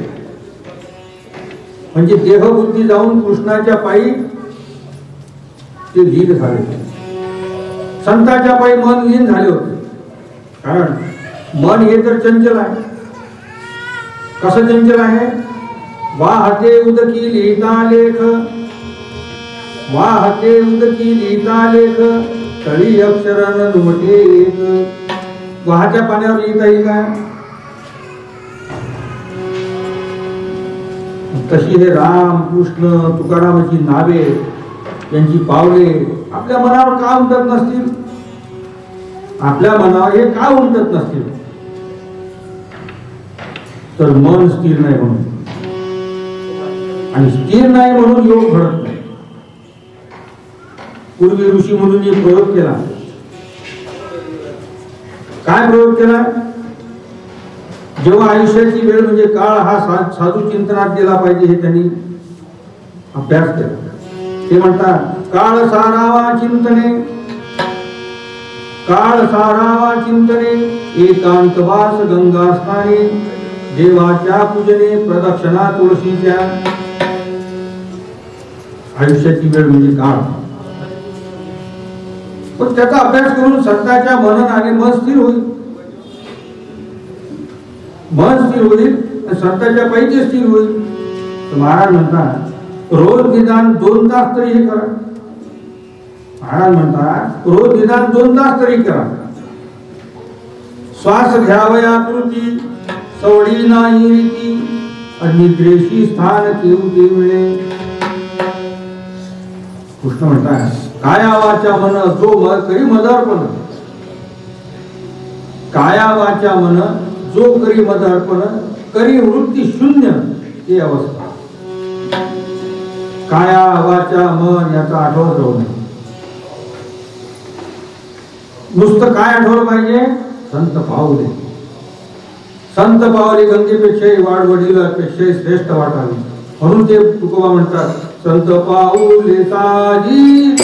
म्हणजे देहबुद्धी जाऊन कृष्णाच्या पायी ते लीन झाले. संतांच्या पायी मन लीन झाले होते कारण मन हे तर चंचल आहे. कसं चंचल आहे? वाहते उदकी लिहिता लेख वाहते उदकी लिहिता लेख तळी अक्षर नुमटे एक. वाहत्या पाण्यावर लिहिता येईल का? तशी हे राम कृष्ण तुकारामाची नावे यांची पावले आपल्या मनावर का उमटत नसतील? आपल्या मनावर हे का उमटत नसतील? तर मन स्थिर नाही म्हणून. आणि स्थिर नाही म्हणून योग घडत नाही. पूर्वी ऋषी मुनींनी प्रयोग केला. काय प्रयोग केला? जेव्हा आयुष्याची वेळ म्हणजे काळ हा साधू चिंतनात गेला पाहिजे हे त्यांनी अभ्यास केला. ते म्हणतात काळ सारावा चिंतने काळ सारावा चिंतने एकांतवास गंगास्थाने देवाच्या पूजने प्रदक्षिणा तुळशीच्या. आयुष्याची वेळ म्हणजे काळ. पण त्याचा अभ्यास करून संतांच्या मननाने मन स्थिर होईल. मन स्थिर होईल आणि संतांच्या पायी स्थिर होईल. तर महाराज म्हणतात रोज निदान 2 तास तरी हे करा. महाराज म्हणतात रोज निदान 2 तास तरी करा. श्वास घ्यावया कृती सवडी नाही रीती आणि निद्रेशी स्थान केऊ ते मिळे. कृष्ण म्हणतात काया वाचा मन जो करी मदार्पण काया वाचा मन जो करी मदार्पण करी वृत्ती शून्य ही अवस्था. काया वाचा मन याचा आठवण राहू नये. नुसतं काय आठवलं पाहिजे? संत पावले. संत पावले गंगेपेक्षाही वाडवडिलापेक्षाही श्रेष्ठ वाटावे, म्हणून ते तुकोबा म्हणतात संत पाऊले साजी.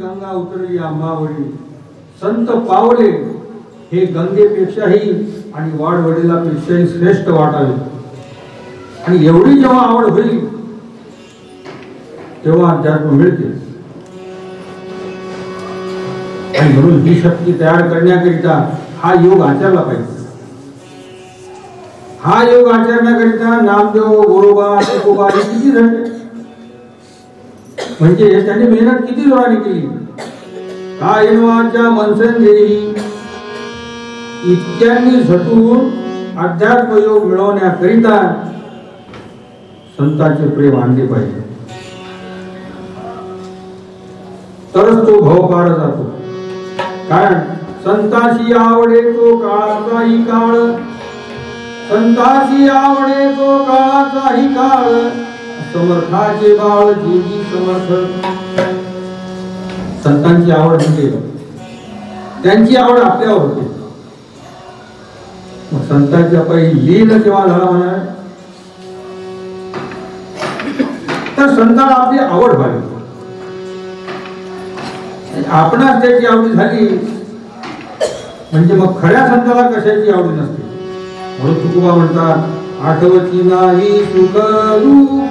गंगा उतरली आंबावडी. संत पावले हे गंगेपेक्षाही आणि वाडवडिलापेक्षाही श्रेष्ठ वाटावे. आणि एवढी जेव्हा आवड होईल तेव्हा अध्यात्म मिळते. आणि म्हणून ही शक्ती तयार करण्याकरिता हा योग आचरला पाहिजे. हा योग आचरण्याकरिता नामदेव, गोरोबा, तुकोबा हे किती झटले, म्हणजे त्यांनी मेहनत किती जोराने केली. कायनवाच्या मनसन देही इतक्यांनी झटून अध्यात्म योग मिळवण्याकरिता संतांचे प्रेम आणले पाहिजे, तरच तो भवपार जातो. कारण संताशी आवडे तो काळाचाही काळ, संताशी आवडे तो काळाचाही काळ, समर्थाचे बाळ जीवी समर्थ. संतांची आवड म्हणजे त्यांची आवड आपल्यावर होते. मग संतांच्या पहिली लीन केव्हा झाला म्हणा, तर संतांना आपली आवड व्हावी. आपणास त्याची आवडी झाली म्हणजे मग खऱ्या संताला कशाची आवडी नसते. म्हणून तुकोबा म्हणतात आठवती नाही सुख दुःख,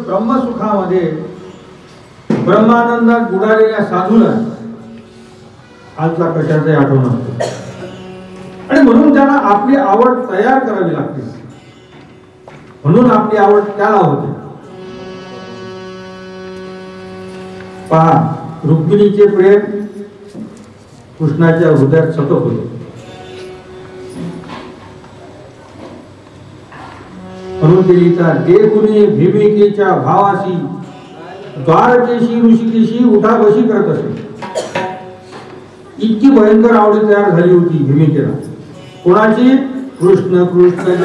ब्रह्मसुखामध्ये ब्रह्मानंदात बुडालेल्या साधूला आजचा कशाचाही आठवण असतो. आणि म्हणून त्यांना आपली आवड तयार करावी लागते. म्हणून आपली आवड त्याला होते. पहा, रुक्मिणीचे प्रेम कृष्णाच्या हृदयात सतत होते. म्हणून ते लिहितात, ते कुणी भीमिकेच्या भावाशी द्वारकेशी ऋषिकेशी उठाबशी करत असे. इतकी भयंकर आवडी तयार झाली होती भीमिकेला. कोणाची? कृष्ण कृष्ण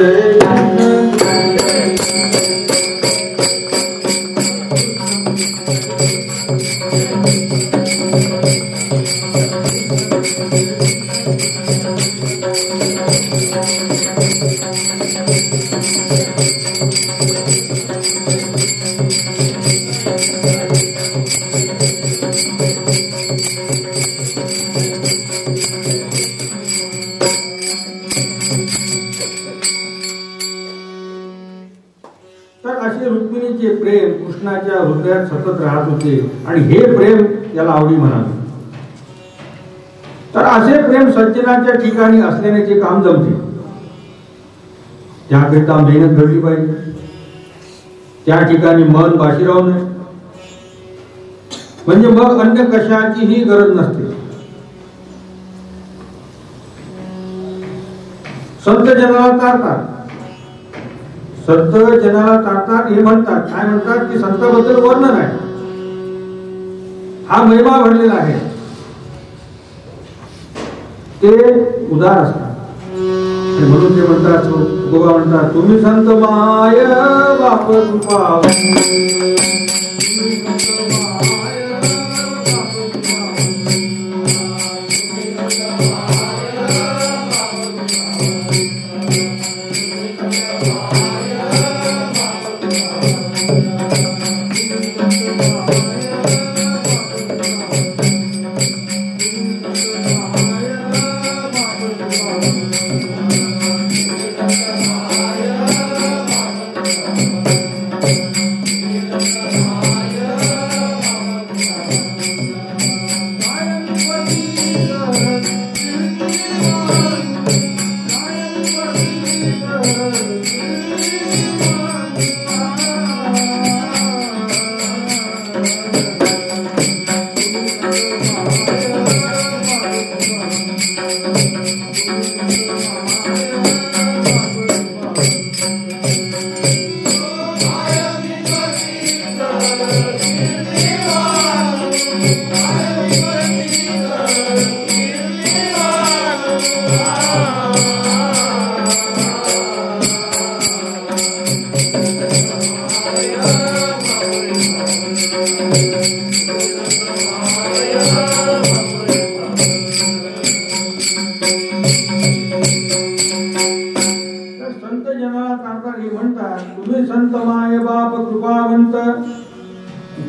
जय प्रेम कृष्णाच्या हृदयात सतत राहत होते आणि हे प्रेम याला आवडी म्हणाले. तर असे प्रेम सज्जनाच्या ठिकाणी असल्याने जे काम जमते. त्याकरिता मेहनत घडली पाहिजे. त्या ठिकाणी मन बाशीराव नये, म्हणजे मग अन्य कशाचीही गरज नसते. संत जनाला तारतात. संत जनाला तारतात हे म्हणतात. काय म्हणतात की संताबद्दल वर्णन आहे, हा महिमा भरलेला आहे, ते उदार असतात. आणि म्हणून ते म्हणतात, गोवा म्हणतात, तुम्ही संत माय बाप कृपा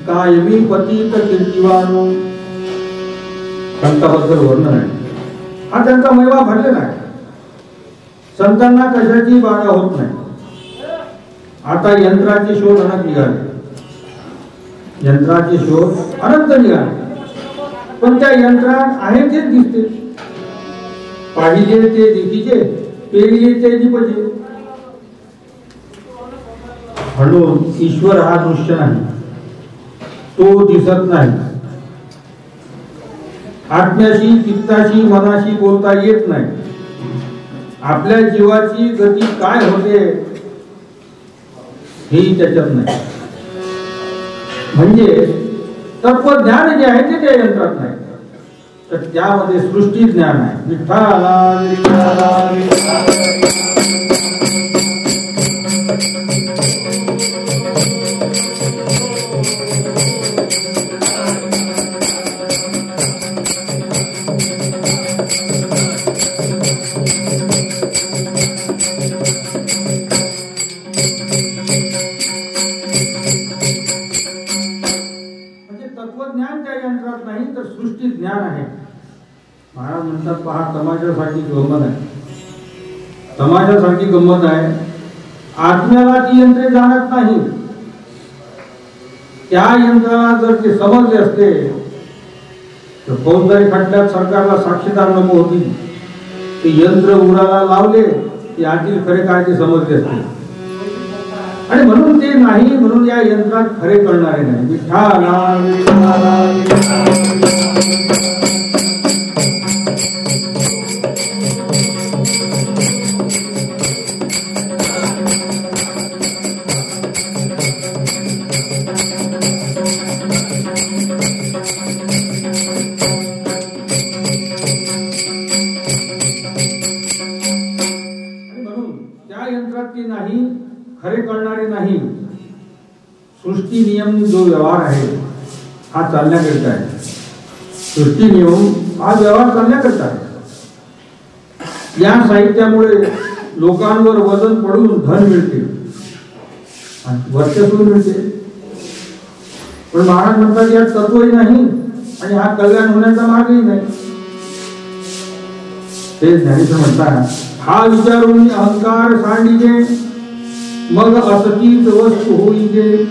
कायमी पतित कीर्तिवानो. संताबद्दल वर्णन आहे, हा त्यांचा महिमा भरलेला आहे. संतांना कशाची बाधा होत नाही. आता यंत्राचे शोध अनंत निघाले, यंत्राचे शोध अनंत निघाले, पण त्या यंत्रात आहे तेच दिसते. पाहिले ते दिसते, पेरले ते दिपजे. म्हणून ईश्वर हा दृश्य नाही, तो दिसत नाही. आत्म्याशी चित्ताशी मनाशी बोलता येत नाही. आपल्या जीवाची गती काय होते हेही त्याच्यात नाही. म्हणजे तत्वज्ञान जे आहे ते त्या यंत्रात नाही, तर त्यामध्ये सृष्टी ज्ञान आहे. विठ्ठला सृष्टी ज्ञान आहे. महाराज म्हणतात, पहा तमाशासाठी गंमत आहे, तमाशासाठी गंमत आहे. आत्म्याला ती यंत्रे जाणत नाही. त्या यंत्राला जर ते समजले असते तर फौजदारी खटल्यात सरकारला साक्षीदार नको होती. ते यंत्र उराला लावले की आतील खरे काय ते समजले असते. आणि म्हणून ते नाही, म्हणून या यंत्रात खरे कळणारे नाही. विठ्ठला चालणारे नाही. सृष्टी नियम जो व्यवहार आहे हा चालण्याकरिता आहे. सृष्टी नियम हा व्यवहार चालण्याकरिता आहे. या साहित्यामुळे लोकांवर वजन पडून धन मिळते, वर्चस्व मिळते. पण महाराज म्हणतात यात तत्वही नाही आणि हा कल्याण होण्याचा मार्गही नाही. ते ज्ञानेश्वर म्हणतात, हा विचारून अहंकार सांडिजे, मग असतीच वस्तू होईजे,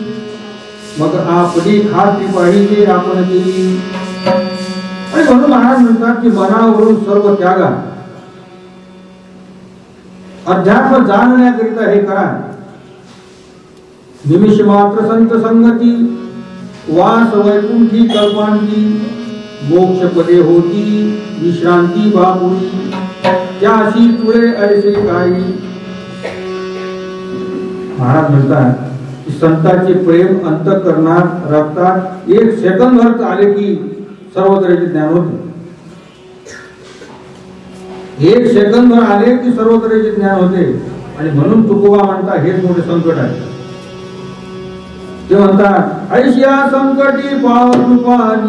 मग आपली खात्री पाहिजे आपण केली. आणि म्हणून महाराज म्हणतात की मनावरून सर्व त्यागा, अध्यात्म जाणण्याकरिता हे करा. निमिष मात्र संत संगती, वास वैकुंठी कल्पांती, मोक्ष पदे होती विश्रांती बापुरी, त्याशी तुळे ऐसे काही. महाराज म्हणतात की संतांचे प्रेम अंतःकरणात रक्तात एक सेकंदभर आले की सर्व तऱ्हेचे ज्ञान होते. एक सेकंदभर आले की सर्व तऱ्हेचे ज्ञान होते. आणि म्हणून तुकोबा म्हणता हेच मोठे संकट आहे. ते म्हणतात ऐशिया संकटी पावनु पाणी,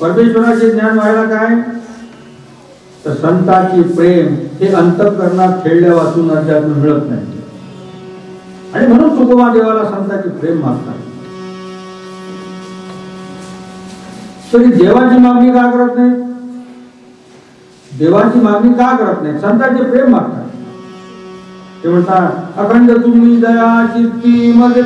परमेश्वराचे ज्ञान व्हायला काय तर संतांचे प्रेम हे अंतःकरणात खेळल्या वाचून अध्यात्म मिळत नाही. आणि म्हणून तुकोबा देवाला संतांचे प्रेम मागतात. तरी देवाची मागणी का करत नाही? देवाची मागणी का करत नाही? संतांचे प्रेम मागतात. ते म्हणतात अखंड तुम्ही दया चित्ती मध्ये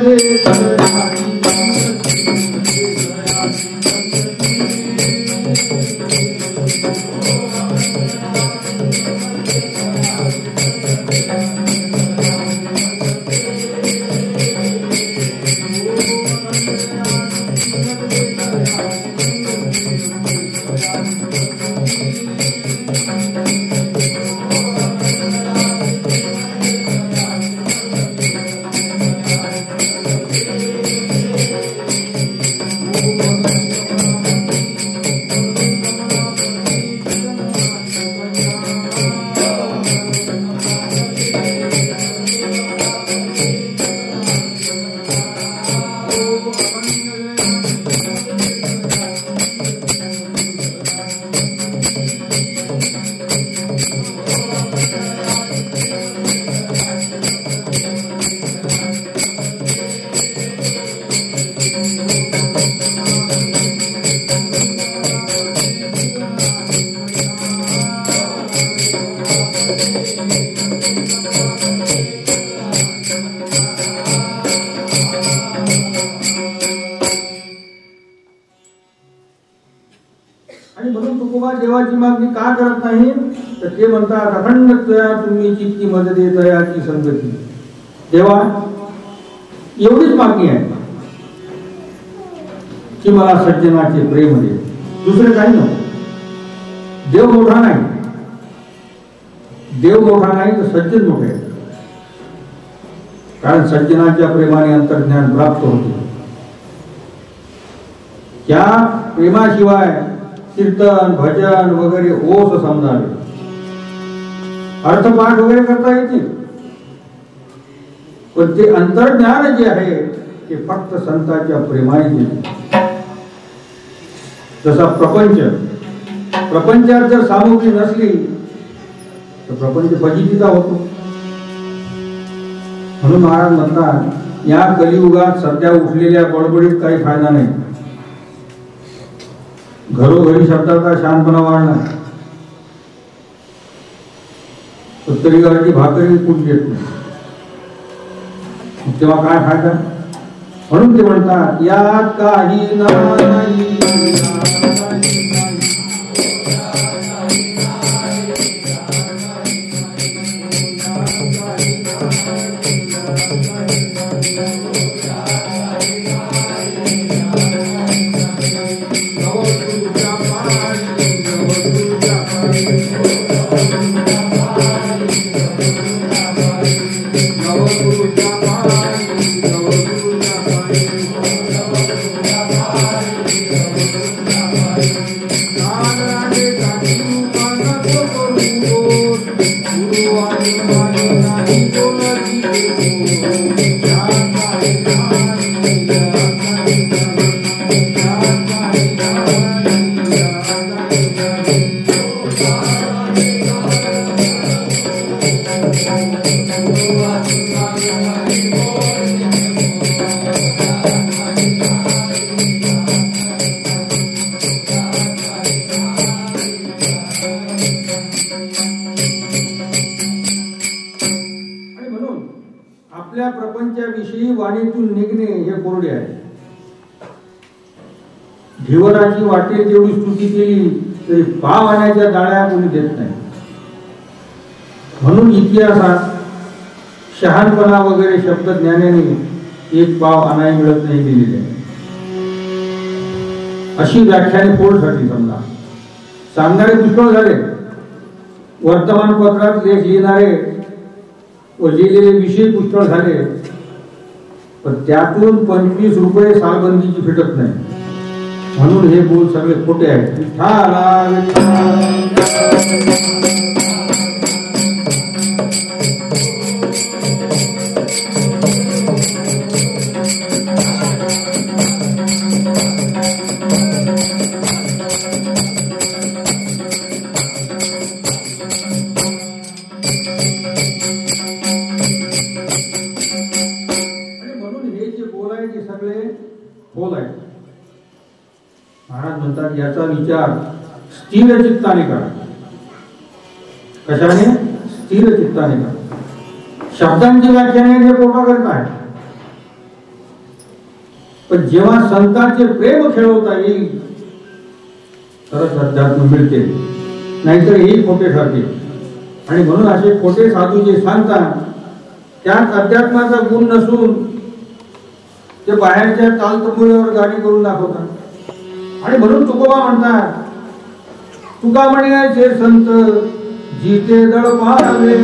देवाची मागणी का करत नाही तर ते म्हणतात अखंड तुम्ही चित्ती मदते दयाची संगती. देवा एवढीच मागणी आहे की मला सज्जनाचे प्रेम दे, दुसरे काही नको. देव मोठा नाही, देव मोठा नाही तर सज्जन मोठे. कारण सज्जनाच्या प्रेमाने अंतर्ज्ञान प्राप्त होते. त्या प्रेमाशिवाय कीर्तन भजन वगैरे ओस समजावे, अर्थपाठ वगैरे करता येतील, पण ते अंतर्ज्ञान जे आहे ते फक्त संतांच्या प्रेमाने येते. जसा प्रपंचात जर सामुग्री नसली तर प्रपंच फजितीचा होतो. म्हणून महाराज म्हणतात या कलियुगात सध्या उठलेल्या बडबडीत काही फायदा नाही. घरोघरी शब्दाचा शांतपणा वाढला तरी घरची भाकरी कुठ देत नाही, तेव्हा काय फायदा? म्हणून ते म्हणतात यात काही नाही आपल्या प्रपंचाविषयी वाणीतून निघणे हे कोरडे आहे. जीवनाची वाटेल जेवढी स्तुती केली तरी पाव आणायच्या डाळ्या कोणी देत नाही. म्हणून इतिहासात शहाणपणा वगैरे शब्द ज्ञानाने एक पाव आणाय मिळत नाही दिलेले आहे. अशी व्याख्याने फोडसाठी समजा सांगणारे पुष्कळ झाले. वर्तमानपत्रात लेख लिहिणारे व लिहिलेले विषय पुष्कळ झाले, पण त्यातून 25 रुपये सालबंदीची फिटत नाही. म्हणून हे बोल सगळे खोटे आहेत. महाराज म्हणतात याचा विचार स्थिर चित्ताने करा. कशाने? स्थिर चित्ताने करा. शब्दांची व्याख्याने हे पोटा करत आहे, पण जेव्हा संतांचे प्रेम खेळवता येईल तरच अध्यात्म मिळते, नाहीतर हे खोटे ठरते. आणि म्हणून असे खोटे साधू जे सांगतात त्यात अध्यात्माचा गुण नसून ते बाहेरच्या तालतमुळेवर गाडी करून दाखवतात. आणि म्हणून तुकोबा म्हणतात, तुका म्हणायचे संत जिते दळ पाहावे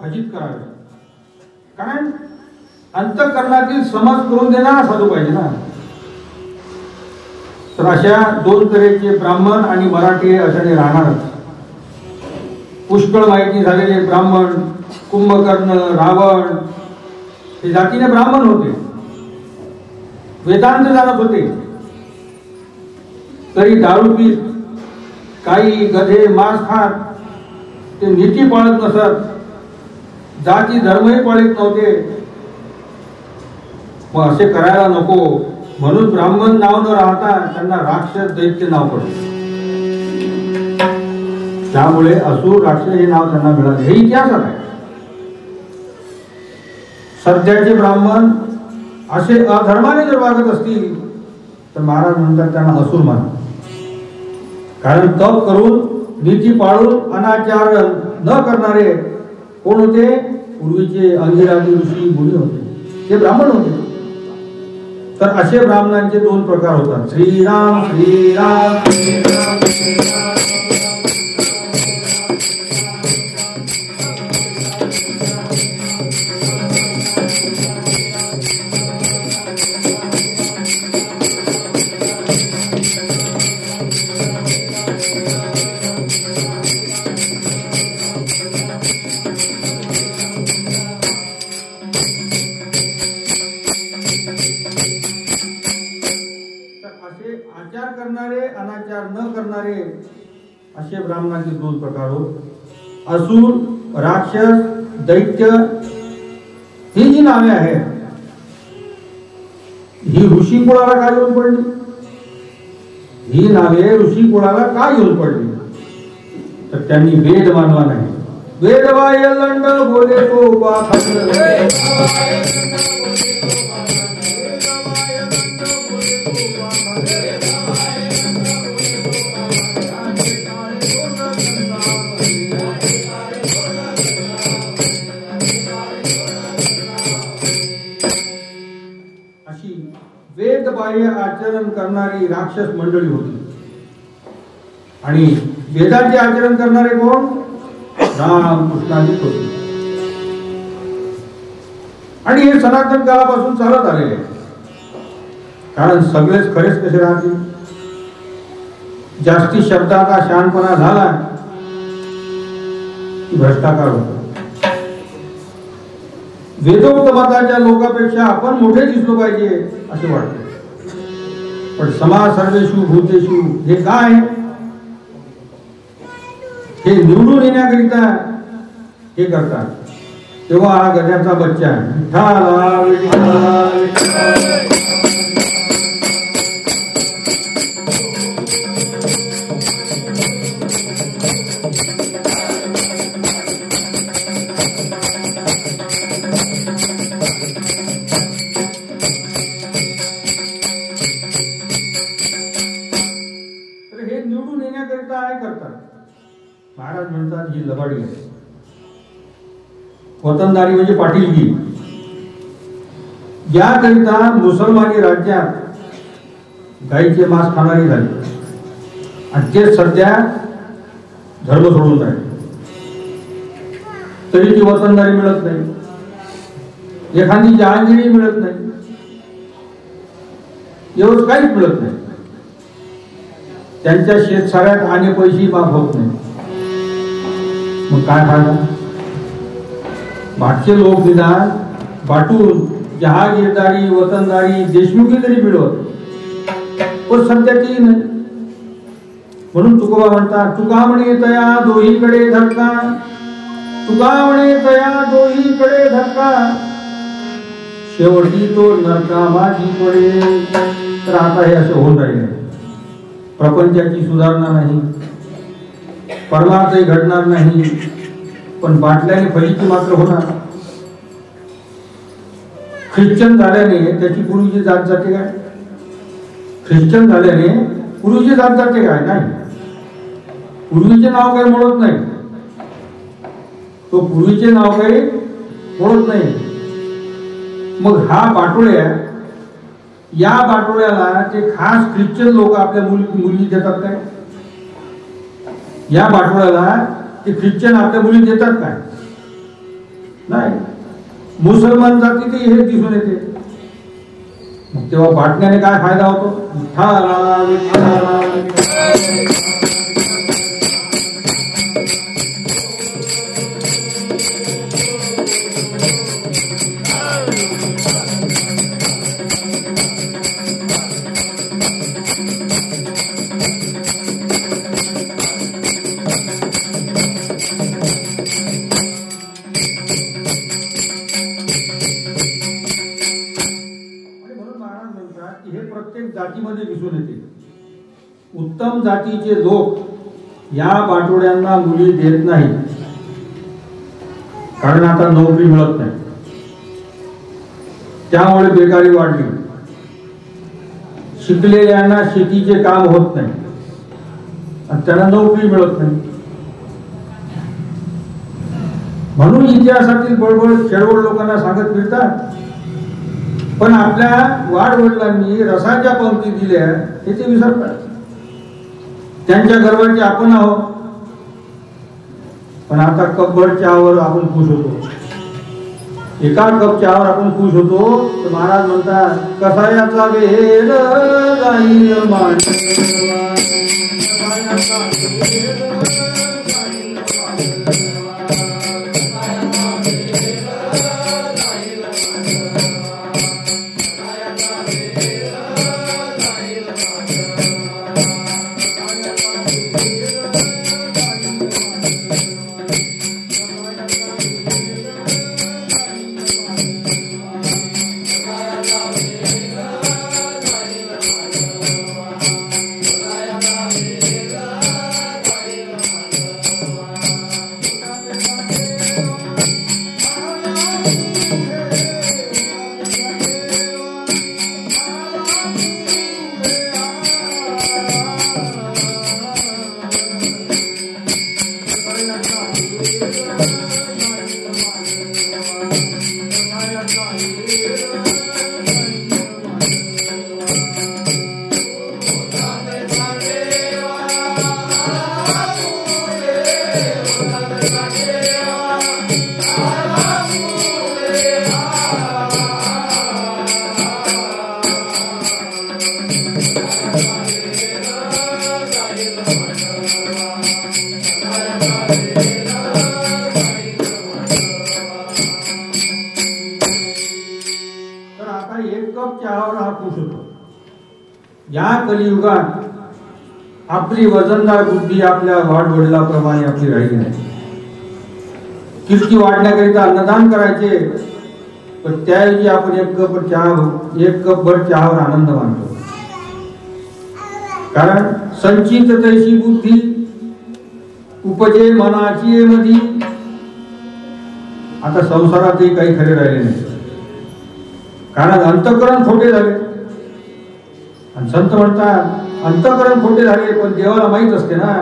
फजित करावे. कारण अंतःकरणातील समज करून देणारा साधू पाहिजे ना. तर अशा दोन तऱ्हेचे ब्राह्मण आणि मराठी अशाने राहणारच. पुष्कळ माहिती झालेले ब्राह्मण कुंभकर्ण रावण हे जातीने ब्राह्मण होते, वेदांत जाणत होते, तरी दारू पीत काही गधे मांस खात ते नीती पाळत नसत, जाती धर्मही पाळत नव्हते. मग असे करायला नको म्हणून ब्राह्मण नाव न राहता त्यांना राक्षस दैत्य नाव पडले. त्यामुळे असुर राक्षस हे नाव त्यांना मिळाले. हे इतिहासात आहे. सध्याचे ब्राह्मण असे अधर्माने जर वागत असतील तर महाराज म्हणतात त्यांना असुर माना. कारण तप करून नीती पाळून अनाचार न करणारे कोण होते? पूर्वीचे अंगिरादी ऋषी मुनी होते, ते ब्राह्मण होते. तर असे ब्राह्मणांचे दोन प्रकार होतात, श्रीराम श्रीराम श्रीराम श्रीराम. अनाचार न करणारे असे ब्राह्मणाचे 2 प्रकार होत. असुर, राक्षस, दैत्य ही जी नावे आहेत ही ऋषी कुळाला काय येऊन पडली? ही नावे ऋषी कुळाला काय येऊन पडली? तर त्यांनी वेद मानला नाही. वेदवाय लंड बोले तो अशी वेदबाह्य आचरण करणारी राक्षस मंडळी होती. आणि वेदाचे आचरण करणारे कोण? रामकृष्णाची होती. आणि हे सनातन काळापासून चालत आलेले आहे. कारण सगळेच खरेच कसे राहतील? जास्ती शब्दाचा शहाणपणा झाला की भ्रष्टाचार होतो. वेदोक्त मताच्या लोकांपेक्षा आपण मोठे दिसलो पाहिजे असे वाटते. पण समाज सर्वेषु भूतेषु हे काय? हे निवडून येण्याकरिता हे करतात. तेव्हा हा गजाचा बच्चा विठ्ठला विठ्ठला महाराज म्हणतात ही लबाडी आहे. वतनदारी म्हणजे पाटीलगी. याकरिता मुसलमानी राज्यात गाईचे मांस खाणारी झाली आणि ते सध्या धर्म सोडून आहे. तरी ती वतनदारी मिळत नाही, एखादी जहांगिरी मिळत नाही, एवढं काहीच मिळत नाही. त्यांच्या शेतसाऱ्यात आणि पैसे माफ होत नाही. मग काय फायदा? मागचे लोक निदान बाटून जहागीरदारी, वतनदारी, देशमुखी तरी मिळवत, पण सध्या ती नाही. म्हणून तुकोबा म्हणतात तुका म्हणे तया दोहीकडे धक्का, तुका म्हणे तया दोहीकडे धक्का, शेवटी तो नरका माझी पडे. तर आता हे असे होऊन राहिले. प्रपंचाची सुधारणा नाही, परमार्थही घडणार नाही, पण बाटल्याने फलिती मात्र होणार. ख्रिश्चन झाल्याने त्याची पूर्वीची जात जाते काय? ख्रिश्चन झाल्याने पूर्वीची जात जाते काय? नाही. पूर्वीचे नाव काही मोडत नाही. तो पूर्वीचे नाव काही मोडत नाही. मग हा बाटोळ्या, या बाटोळ्याला ते खास ख्रिश्चन लोक आपल्या मुली देतात काय? या बाटोळ्याला ते ख्रिश्चन आपल्या मुली देतात काय? नाही. मुसलमान जाती ते हे दिसून येते. मग तेव्हा बाटण्याने काय फायदा होतो? विठ्ठला विठ्ठला जातीमध्ये दिसून येते. उत्तम जातीचे लोक या बाटोड्यांना मुली देत नाही, कारण आता नोकरी मिळत नाही. त्यामुळे बेकारी वाढली. शिकलेल्यांना शेतीचे काम होत नाही आणि त्यांना नोकरी मिळत नाही. म्हणून इतिहासातील बळबळ खेळवड लोकांना सांगत फिरतात. पण आपल्या वाडवडिलांनी रसाच्या पंक्ती दिल्या हे ते विसरतात. त्यांच्या गर्वाचे आपण आहोत. पण आता कपभर चहावर आपण खुश होतो. एका कप चहावर आपण खुश होतो. तर महाराज म्हणतात कसायाचा वेळ जाईल मान, या कलियुगात आपली वजनदार बुद्धी आपल्या वाढवडिलाप्रमाणे आपली राहिली नाही. कीर्ती वाढण्याकरिता अन्नदान करायचे, पण त्याऐवजी आपण एक कप भर चहावर आनंद मानतो. कारण संचित तैशी बुद्धी उपजे मनाची मधी. आता संसारातही काही खरे राहिले नाही, कारण अंतःकरण खोटे झाले. आणि संत म्हणतात अंतःकरण खोटे झाले, पण देवाला माहित असते ना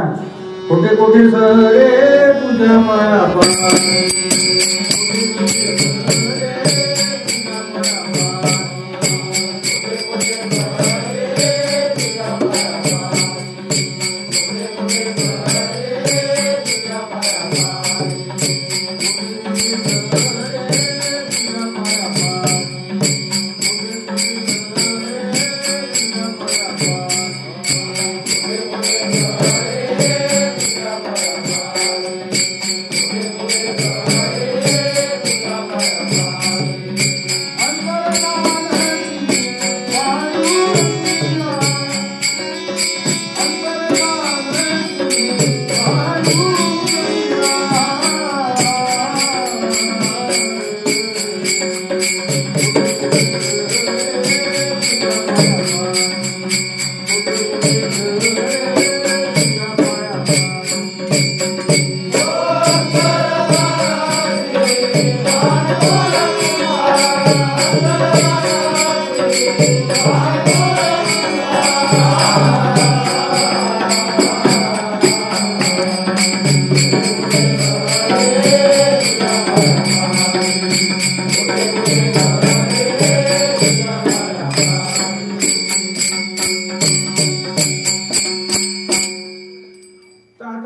खोटे खोटे सरे तुझ्या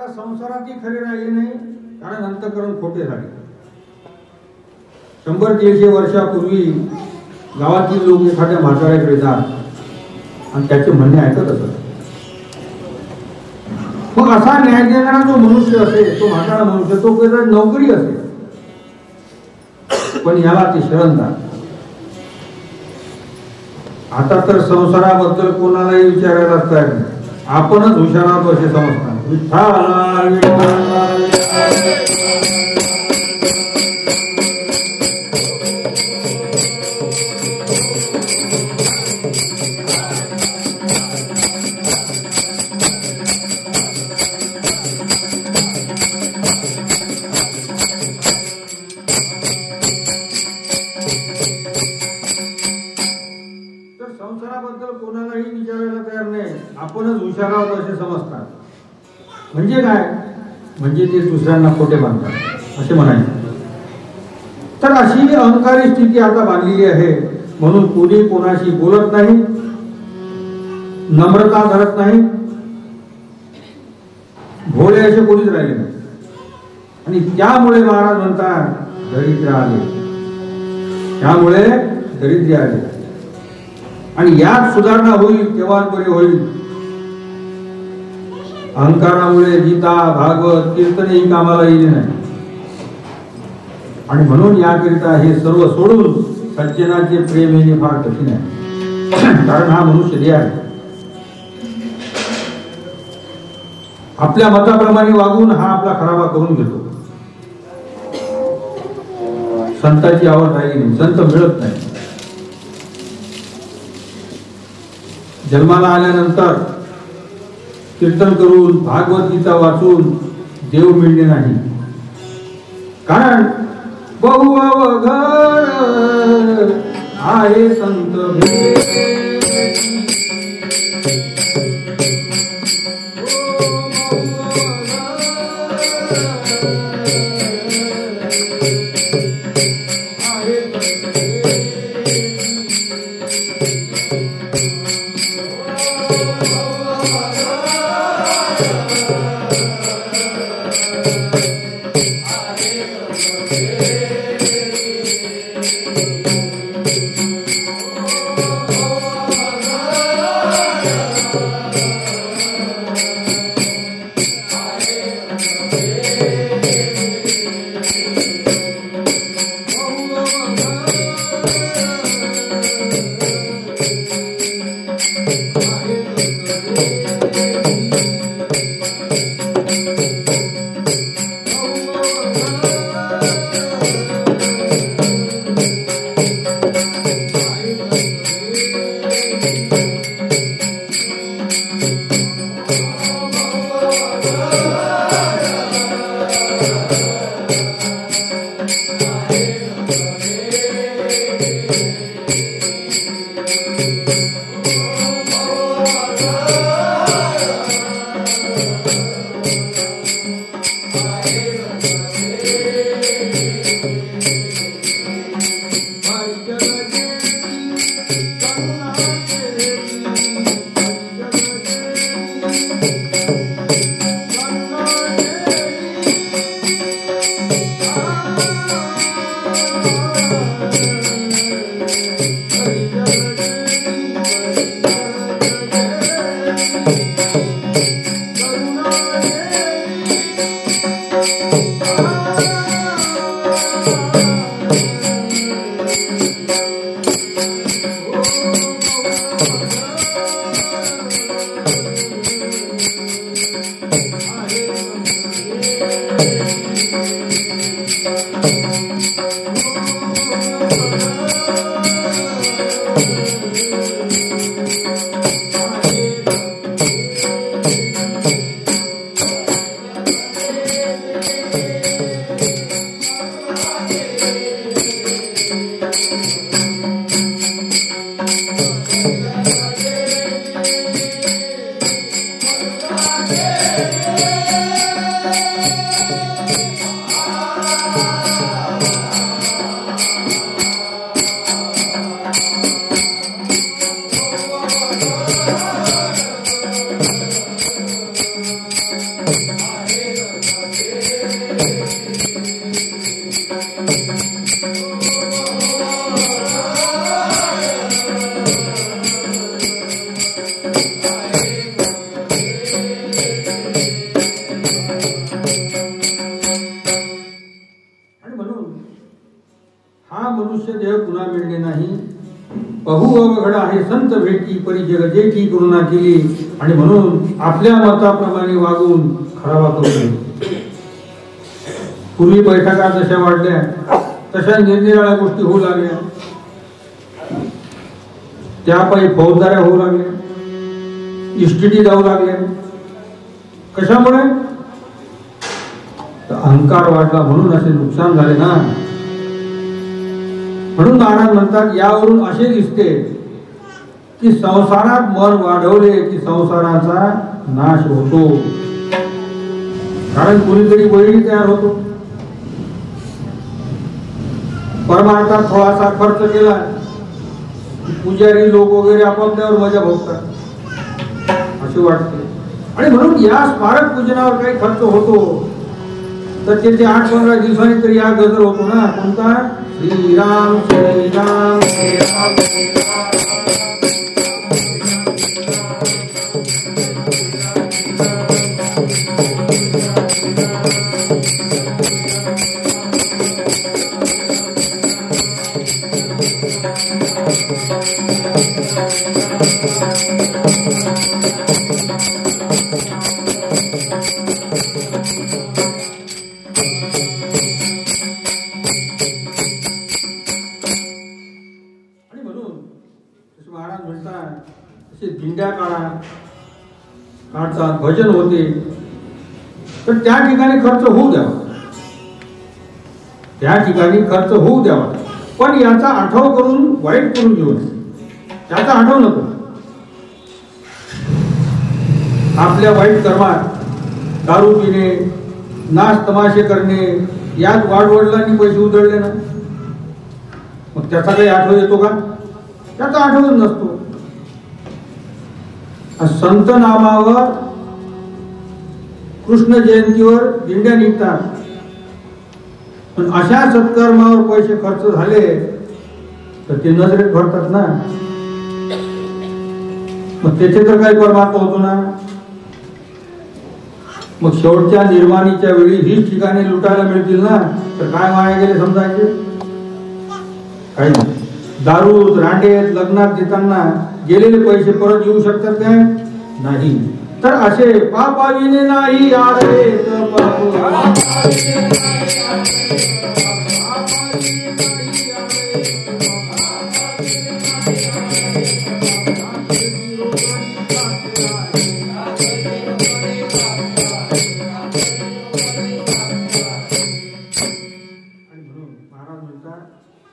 संसारातही खरे राहिले नाही, कारण अंतःकरण खोटे झाले. 100-150 वर्षापूर्वी गावातील लोक एखाद्या म्हाताऱ्याकडे जात आणि त्याचे म्हणणे ऐकत असत. मग असा न्याय देणारा जो मनुष्य असेल, तो म्हातारा मनुष्य, तो काही नोकरी असेल, पण याला ते शरण जात. आता तर संसाराबद्दल कोणालाही विचारायला असतात, आपणच हुशार आहोत असे समजतात. विठ्ठल विठ्ठल संसाराबद्दल कोणालाही विचारायला तयार नाही, आपणच हुशार आहोत असे समजतात. म्हणजे काय? म्हणजे ते दुसऱ्यांना खोटे मानतात असे म्हणायचे. तर अशी अहंकारी स्थिती आता बांधलेली आहे. म्हणून कोणी कोणाशी बोलत नाही, नम्रता धरत नाही, भोळे असे कोणीच राहिले नाही. आणि त्यामुळे महाराज म्हणतात दरिद्र आले, त्यामुळे दरिद्र आले. आणि यात सुधारणा होईल तेव्हा बरे होईल. अहंकारामुळे गीता भागवत कीर्तन ही कामाला येईल नाही. आणि म्हणून याकरिता हे सर्व सोडून सज्जनाचे प्रेम येणे फार कठीण आहे. कारण हा मनुष्य देह आहे. आपल्या मताप्रमाणे वागून हा आपला खराबा करून घेतो. संतांची आवड राहिली नाही, संत मिळत नाही. जन्माला आल्यानंतर कीर्तन करून भागवत गीता वाचून देव मिळणे नाही. कारण बहु अवघड आहे संत आहे संत भेटी परी जग जेठी करुणा केली आणि म्हणून आपल्या मताप्रमाणे वागून खराबा करू नये. पूर्वी बैठका जशा वाढल्या तशा निरनिराळ्या गोष्टी होऊ लागल्या. त्यापायी फौजदाऱ्या होऊ लागल्या, इस्टेटी जाऊ लागल्या. कशामुळे? अहंकार वाढला म्हणून असे नुकसान झाले ना. म्हणून महाराज म्हणतात यावरून असे दिसते की संसारात मन वाढवले की संसाराचा नाश होतो. कारण कोणीतरी वैरी तयार होतो. परमार्थात थोडासा खर्च केला, पुजारी लोक वगैरे आपापल्यावर मजा भोगतात असे वाटते. आणि म्हणून या स्मारक पूजनावर काही खर्च होतो तर त्याचे 8-15 दिवसांनी तरी या गजर होतो ना. कोणता? श्रीराम श्रीराम श्रीराम. भजन होते तर त्या ठिकाणी खर्च होऊ द्यावा, त्या ठिकाणी खर्च होऊ द्यावा. पण याचा आठव करून वाईट करून घेऊ नये. त्याचा आठव नको. आपल्या वाईट कर्मात दारू पिणे, नाच तमाशे करणे यात वाडवडिलांनी पैसे उधळले ना, मग त्याचा काही आठव येतो का? त्याचा आठवच नसतो. संत नामावर कृष्ण जयंतीवर दिंड्या निघतात पण अशा सत्कर्मावर पैसे खर्च झाले तर ते नजरेत भरतात ना, मग त्याचे तर काही परमात्मा होतो ना. मग शेवटच्या निर्वाणीच्या वेळी हीच ठिकाणी लुटायला मिळतील ना, तर काय वाया गेले समजायचे? काही नाही. दारूत, रांडेत, लग्नात देताना गेलेले पैसे परत येऊ शकतात काय? नाही. तर असे पापाविने नाही आले तर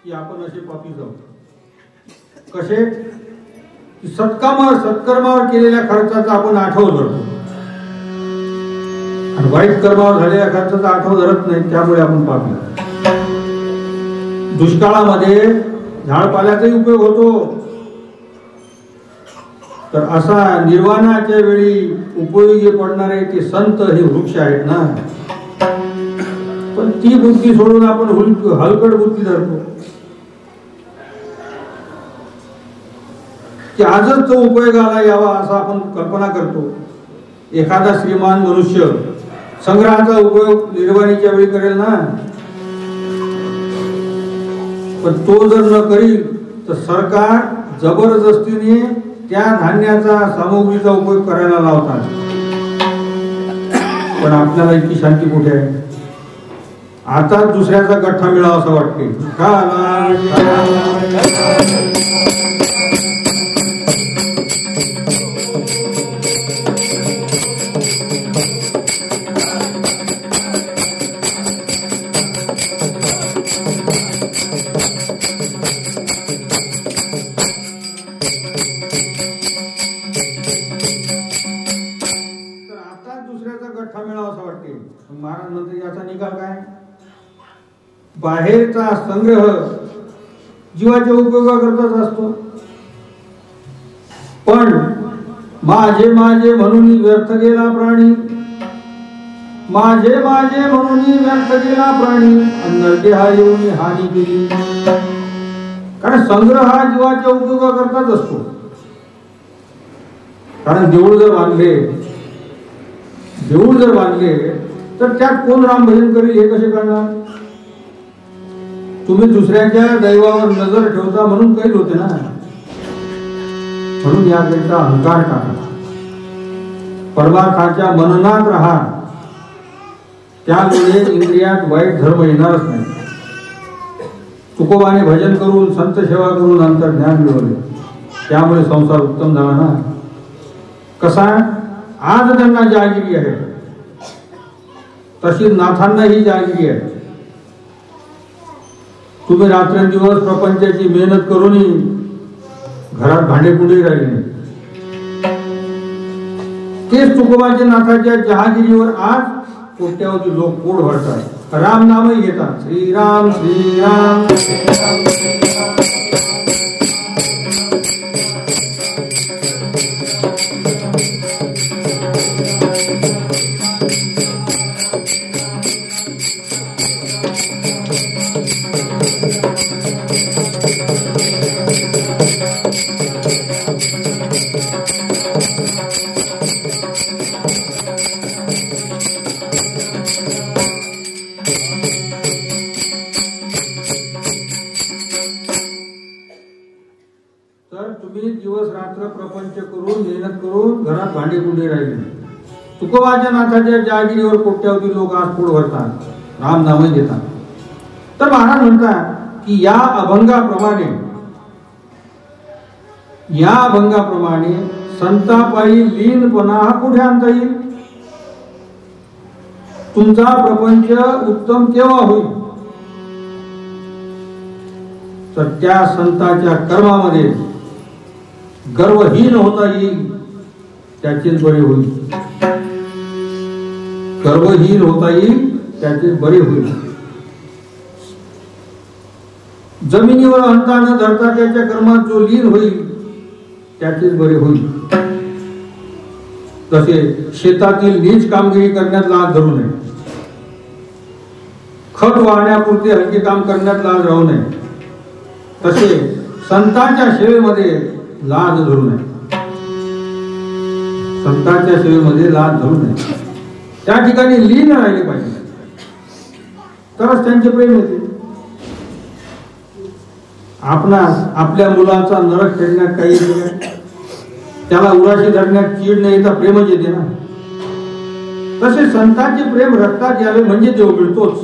की आपण असे पापी जाऊ. कसे? सत्कर्मावर केलेल्या खर्चाचा आपण आठव धरतो आणि वाईट कर्मावर झालेल्या खर्चाचा आठव धरत नाही, त्यामुळे आपण पापी. दुष्काळामध्ये झाडपाल्याचाही उपयोग होतो, तर असा निर्वाणाच्या वेळी उपयोगी पडणारे ते संत हे वृक्ष आहेत ना. पण ती बुद्धी सोडून आपण हलकट बुद्धी धरतो की आजच तो उपयोगाला यावा असं आपण कल्पना करतो. एखादा श्रीमान मनुष्य संग्रहाचा उपयोग निर्वाणीच्या वेळी करेल ना, पण तो जर न करील तर सरकार जबरदस्तीने त्या धान्याचा सामग्रीचा उपयोग करायला लावतात. पण आपल्याला इतकी शांती कुठे आहे? आता दुसऱ्याचा गठ्ठा मिळावा असं वाटते. महाराज म्हणते याचा निकाल काय? बाहेरचा संग्रह जीवाच्या उपयोगाकरताच असतो, पण माझे माझे म्हणून व्यर्थ गेला प्राणी, माझे माझे म्हणून व्यर्थ गेला प्राणी, नरदेहा येऊन हानी केली. कारण संग्रह हा जीवाच्या उपयोगाकरताच असतो. कारण देऊळ जर बांधले तर त्यात कोण रामभजन करेल हे कसे करणार? तुम्ही दुसऱ्याच्या दैवावर नजर ठेवता म्हणून काही होते ना. म्हणून याकरिता अहंकार टाका, परमार्थाच्या मननात राहा, त्यामुळे इंद्रियात वाईट धर्म येणारच नाही. तुकोबाने भजन करून संत सेवा करून अंतर्ज्ञान मिळवले, त्यामुळे संसार उत्तम झाला ना. कसा? आज त्यांना जागिरी आहे, तशी नाथांनाही जागिरी आहे. तुम्ही रात्रंदिवस प्रपंचाची मेहनत करूनही घरात भांडेकुंडे राहिले. तेच तुकोबाच्या नाथाच्या जहागिरीवर आज कोट्यावधी लोक पोट भरतात, राम नामही घेतात. श्रीराम श्रीराम भांडेकुंडे राहिले. तुकोबाच्या नाथाच्या जागिरीवर कोट्यावधी लोक आज पोट भरतात, राम नामही घेतात. तर महाराज म्हणतात की या अभंगाप्रमाणे संतापायी लीनपणा हा कुठे आणता येईल? तुमचा प्रपंच उत्तम केव्हा होईल? तर त्या संताच्या कर्मामध्ये गर्वहीन होता येईल, त्याचेच बरे होईल. गर्वहीन होता येईल, त्याचेच बरे होईल. जमिनीवर अंता न धरता त्याच्या कर्मात जो लीन होईल, त्याचेच बरे होईल. तसे शेतातील नीच कामगिरी करण्यात लाज धरू नये. खत वाहण्यापुरते हलके काम करण्यात लाज राहू नये, तसे संतांच्या सेवेमध्ये लाज धरू नये. संतांच्या सेवेमध्ये लाज धरू नये. त्या ठिकाणी लीन राहिले पाहिजे, तरच त्यांचे प्रेम येते. आपणास आपल्या मुलाचा नरक फेडण्यात काही नाही, त्याला उराशी धरण्यात चीड नाही, तर प्रेमच येते ना. तसे संतांचे प्रेम रक्तात यावे म्हणजे देव मिळतोच.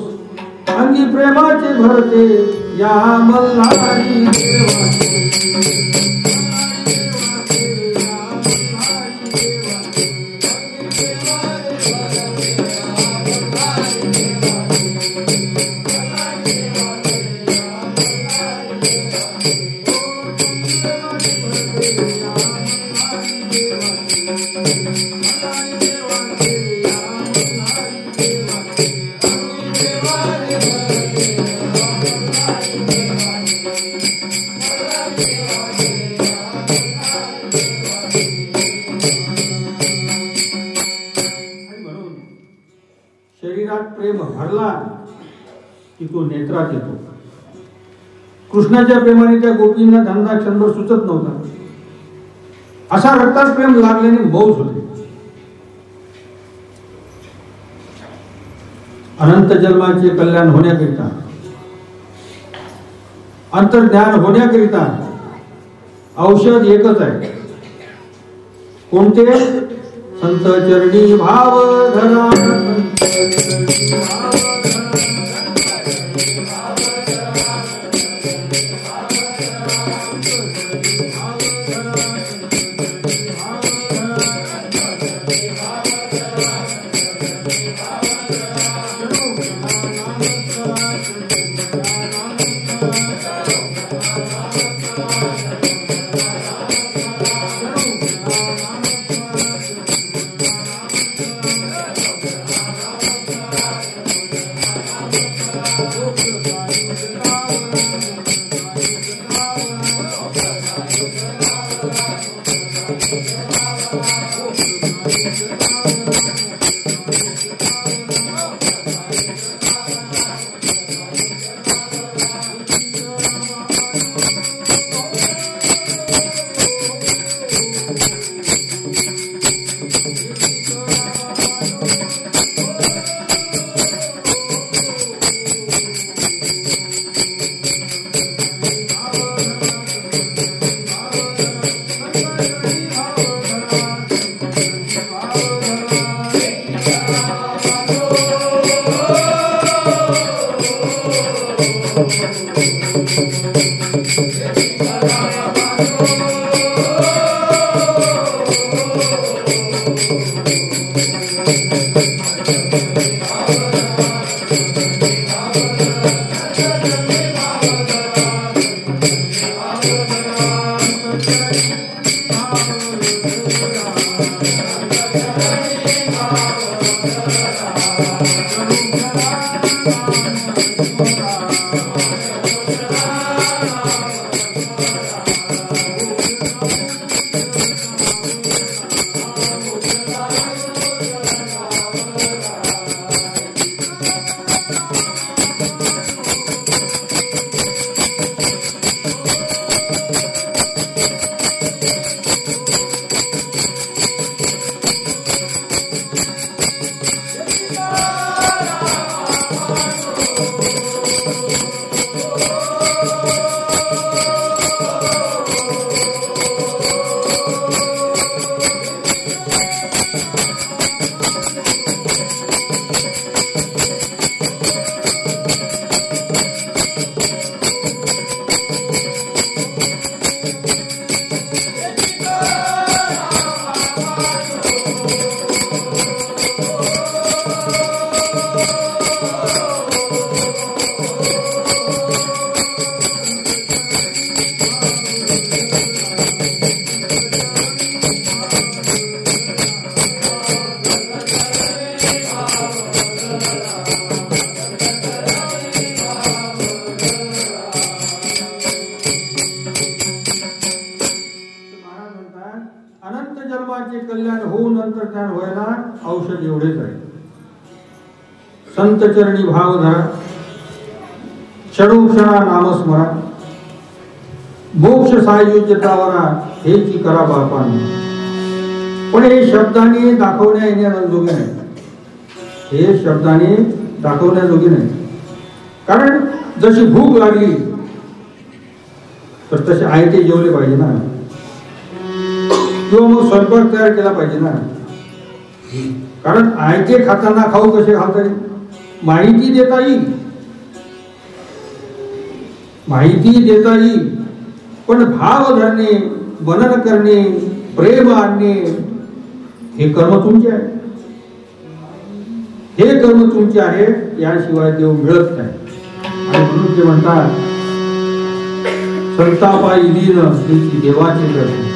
अंगी प्रेमाचे भरते या मल्हारी देवाचे. शरीरात प्रेम भरला की तो नेत्रात येतो. कृष्णाच्या प्रेमाने त्या गोपींना धंदा क्षणभर सुचत नव्हता. असा रक्तात प्रेम लागल्याने मौज होते. अनंत जन्माचे कल्याण होण्याकरिता, अंतर्ज्ञान होण्याकरिता औषध एकच आहे. कोणते? संत चरणी भाव धरा. कल्याण होऊन अंतर्ज्ञान व्हायला औषध एवढेच आहे. संत चरणी भाव धरा. क्षणोक्षणा नामस्मरा मोक्ष सायुज्यतावरा हेची करा बापाने. पण हे शब्दाने दाखवण्या येण्याजोगे नाही. हे शब्दाने दाखवण्याजोगे नाही. कारण जशी भूक लागली तर तसे आयते जेवले पाहिजे ना, किंवा मग स्वयंपाक तयार केला पाहिजे ना. कारण आयते खाताना खाऊ कसे खाताय, माहिती देता येईल, माहिती देता येईल, पण भाव धरणे, मनन करणे, प्रेम आणणे हे कर्म तुमचे आहे. हे कर्म तुमचे आहे, याशिवाय देव मिळत नाही. आणि म्हणून ते म्हणतात संतापायी लीन त्याची देवाचे दर्शन.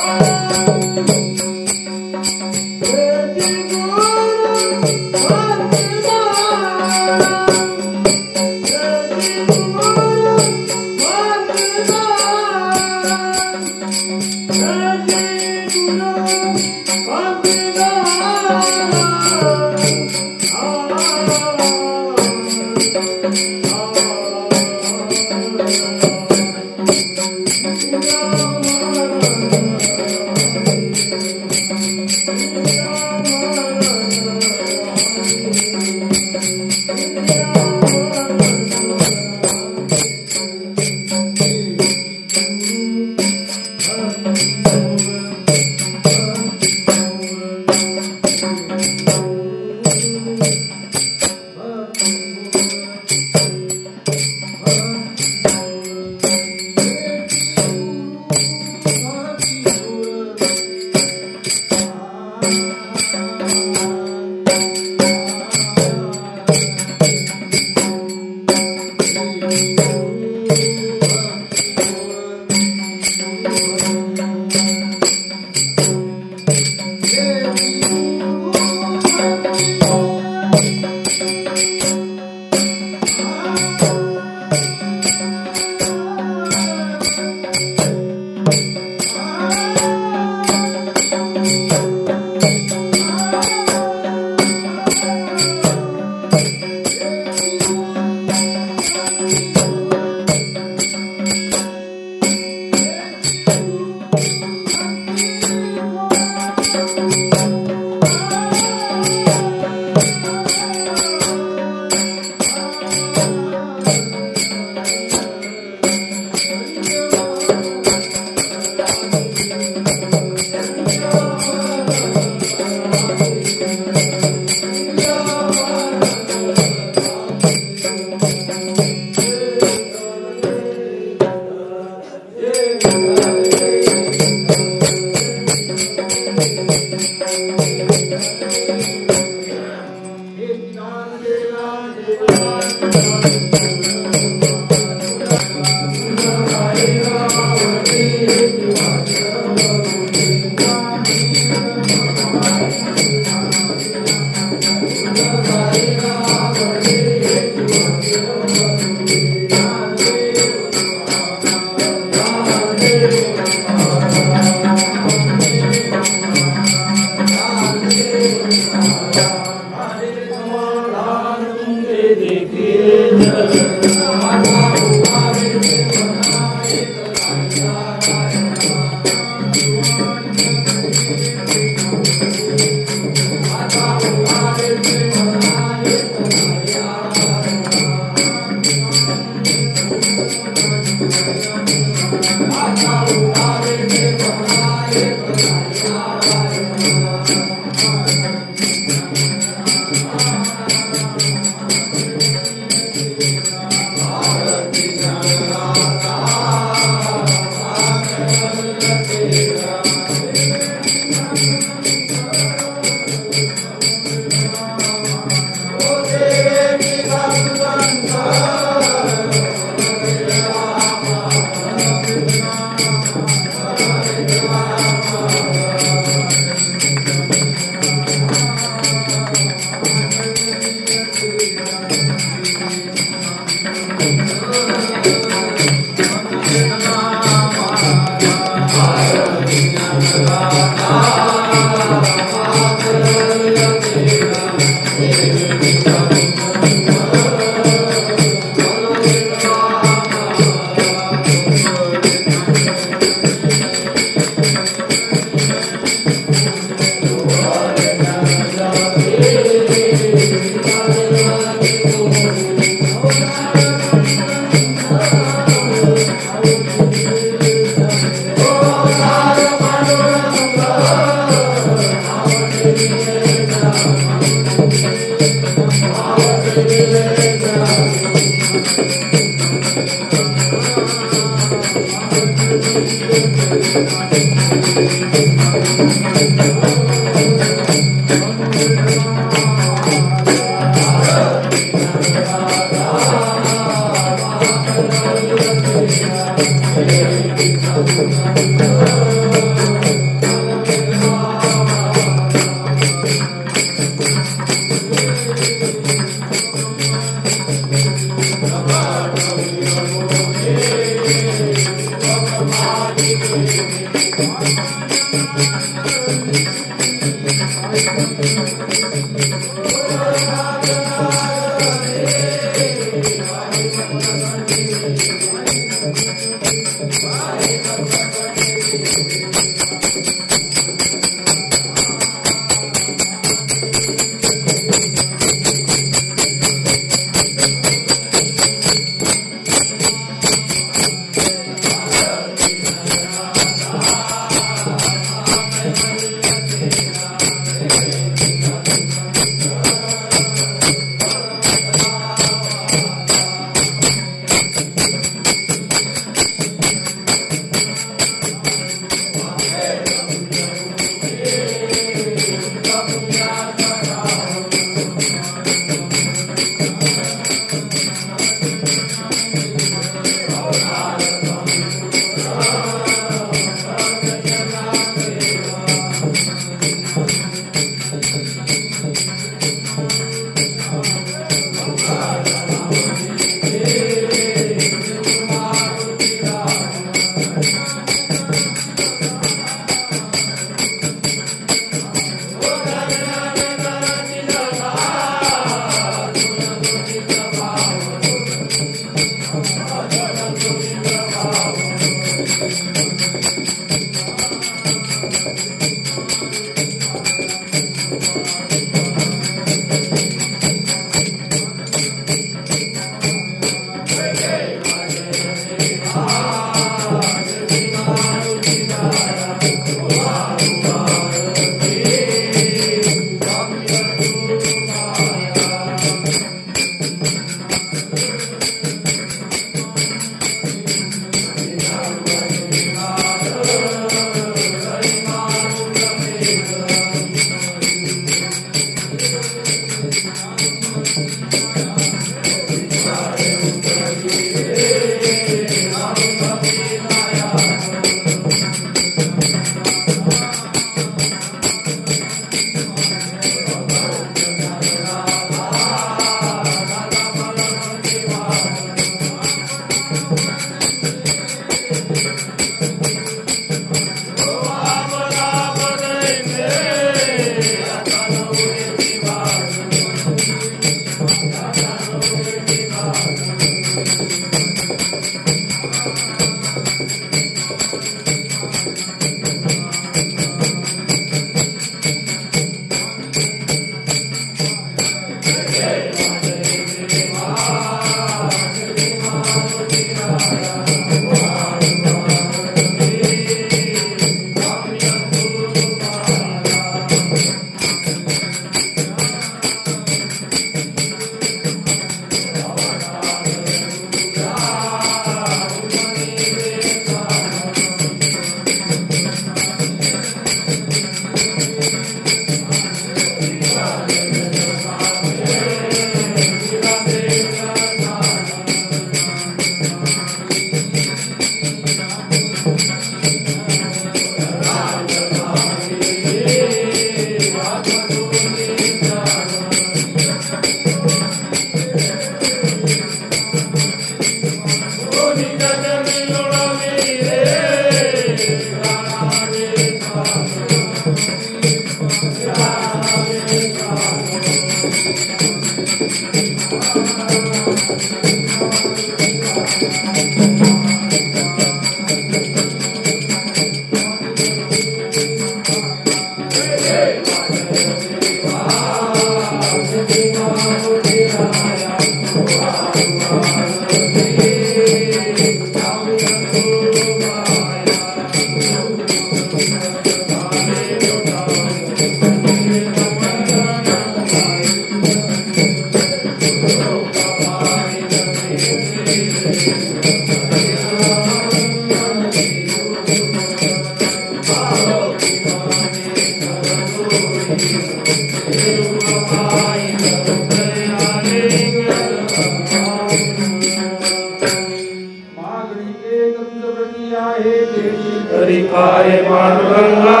काय पांडुरंगा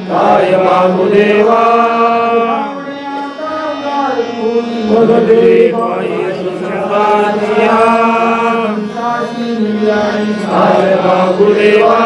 काय वासुदेवा भगदेवी पायी सुशकानिया साई बाबुदेवा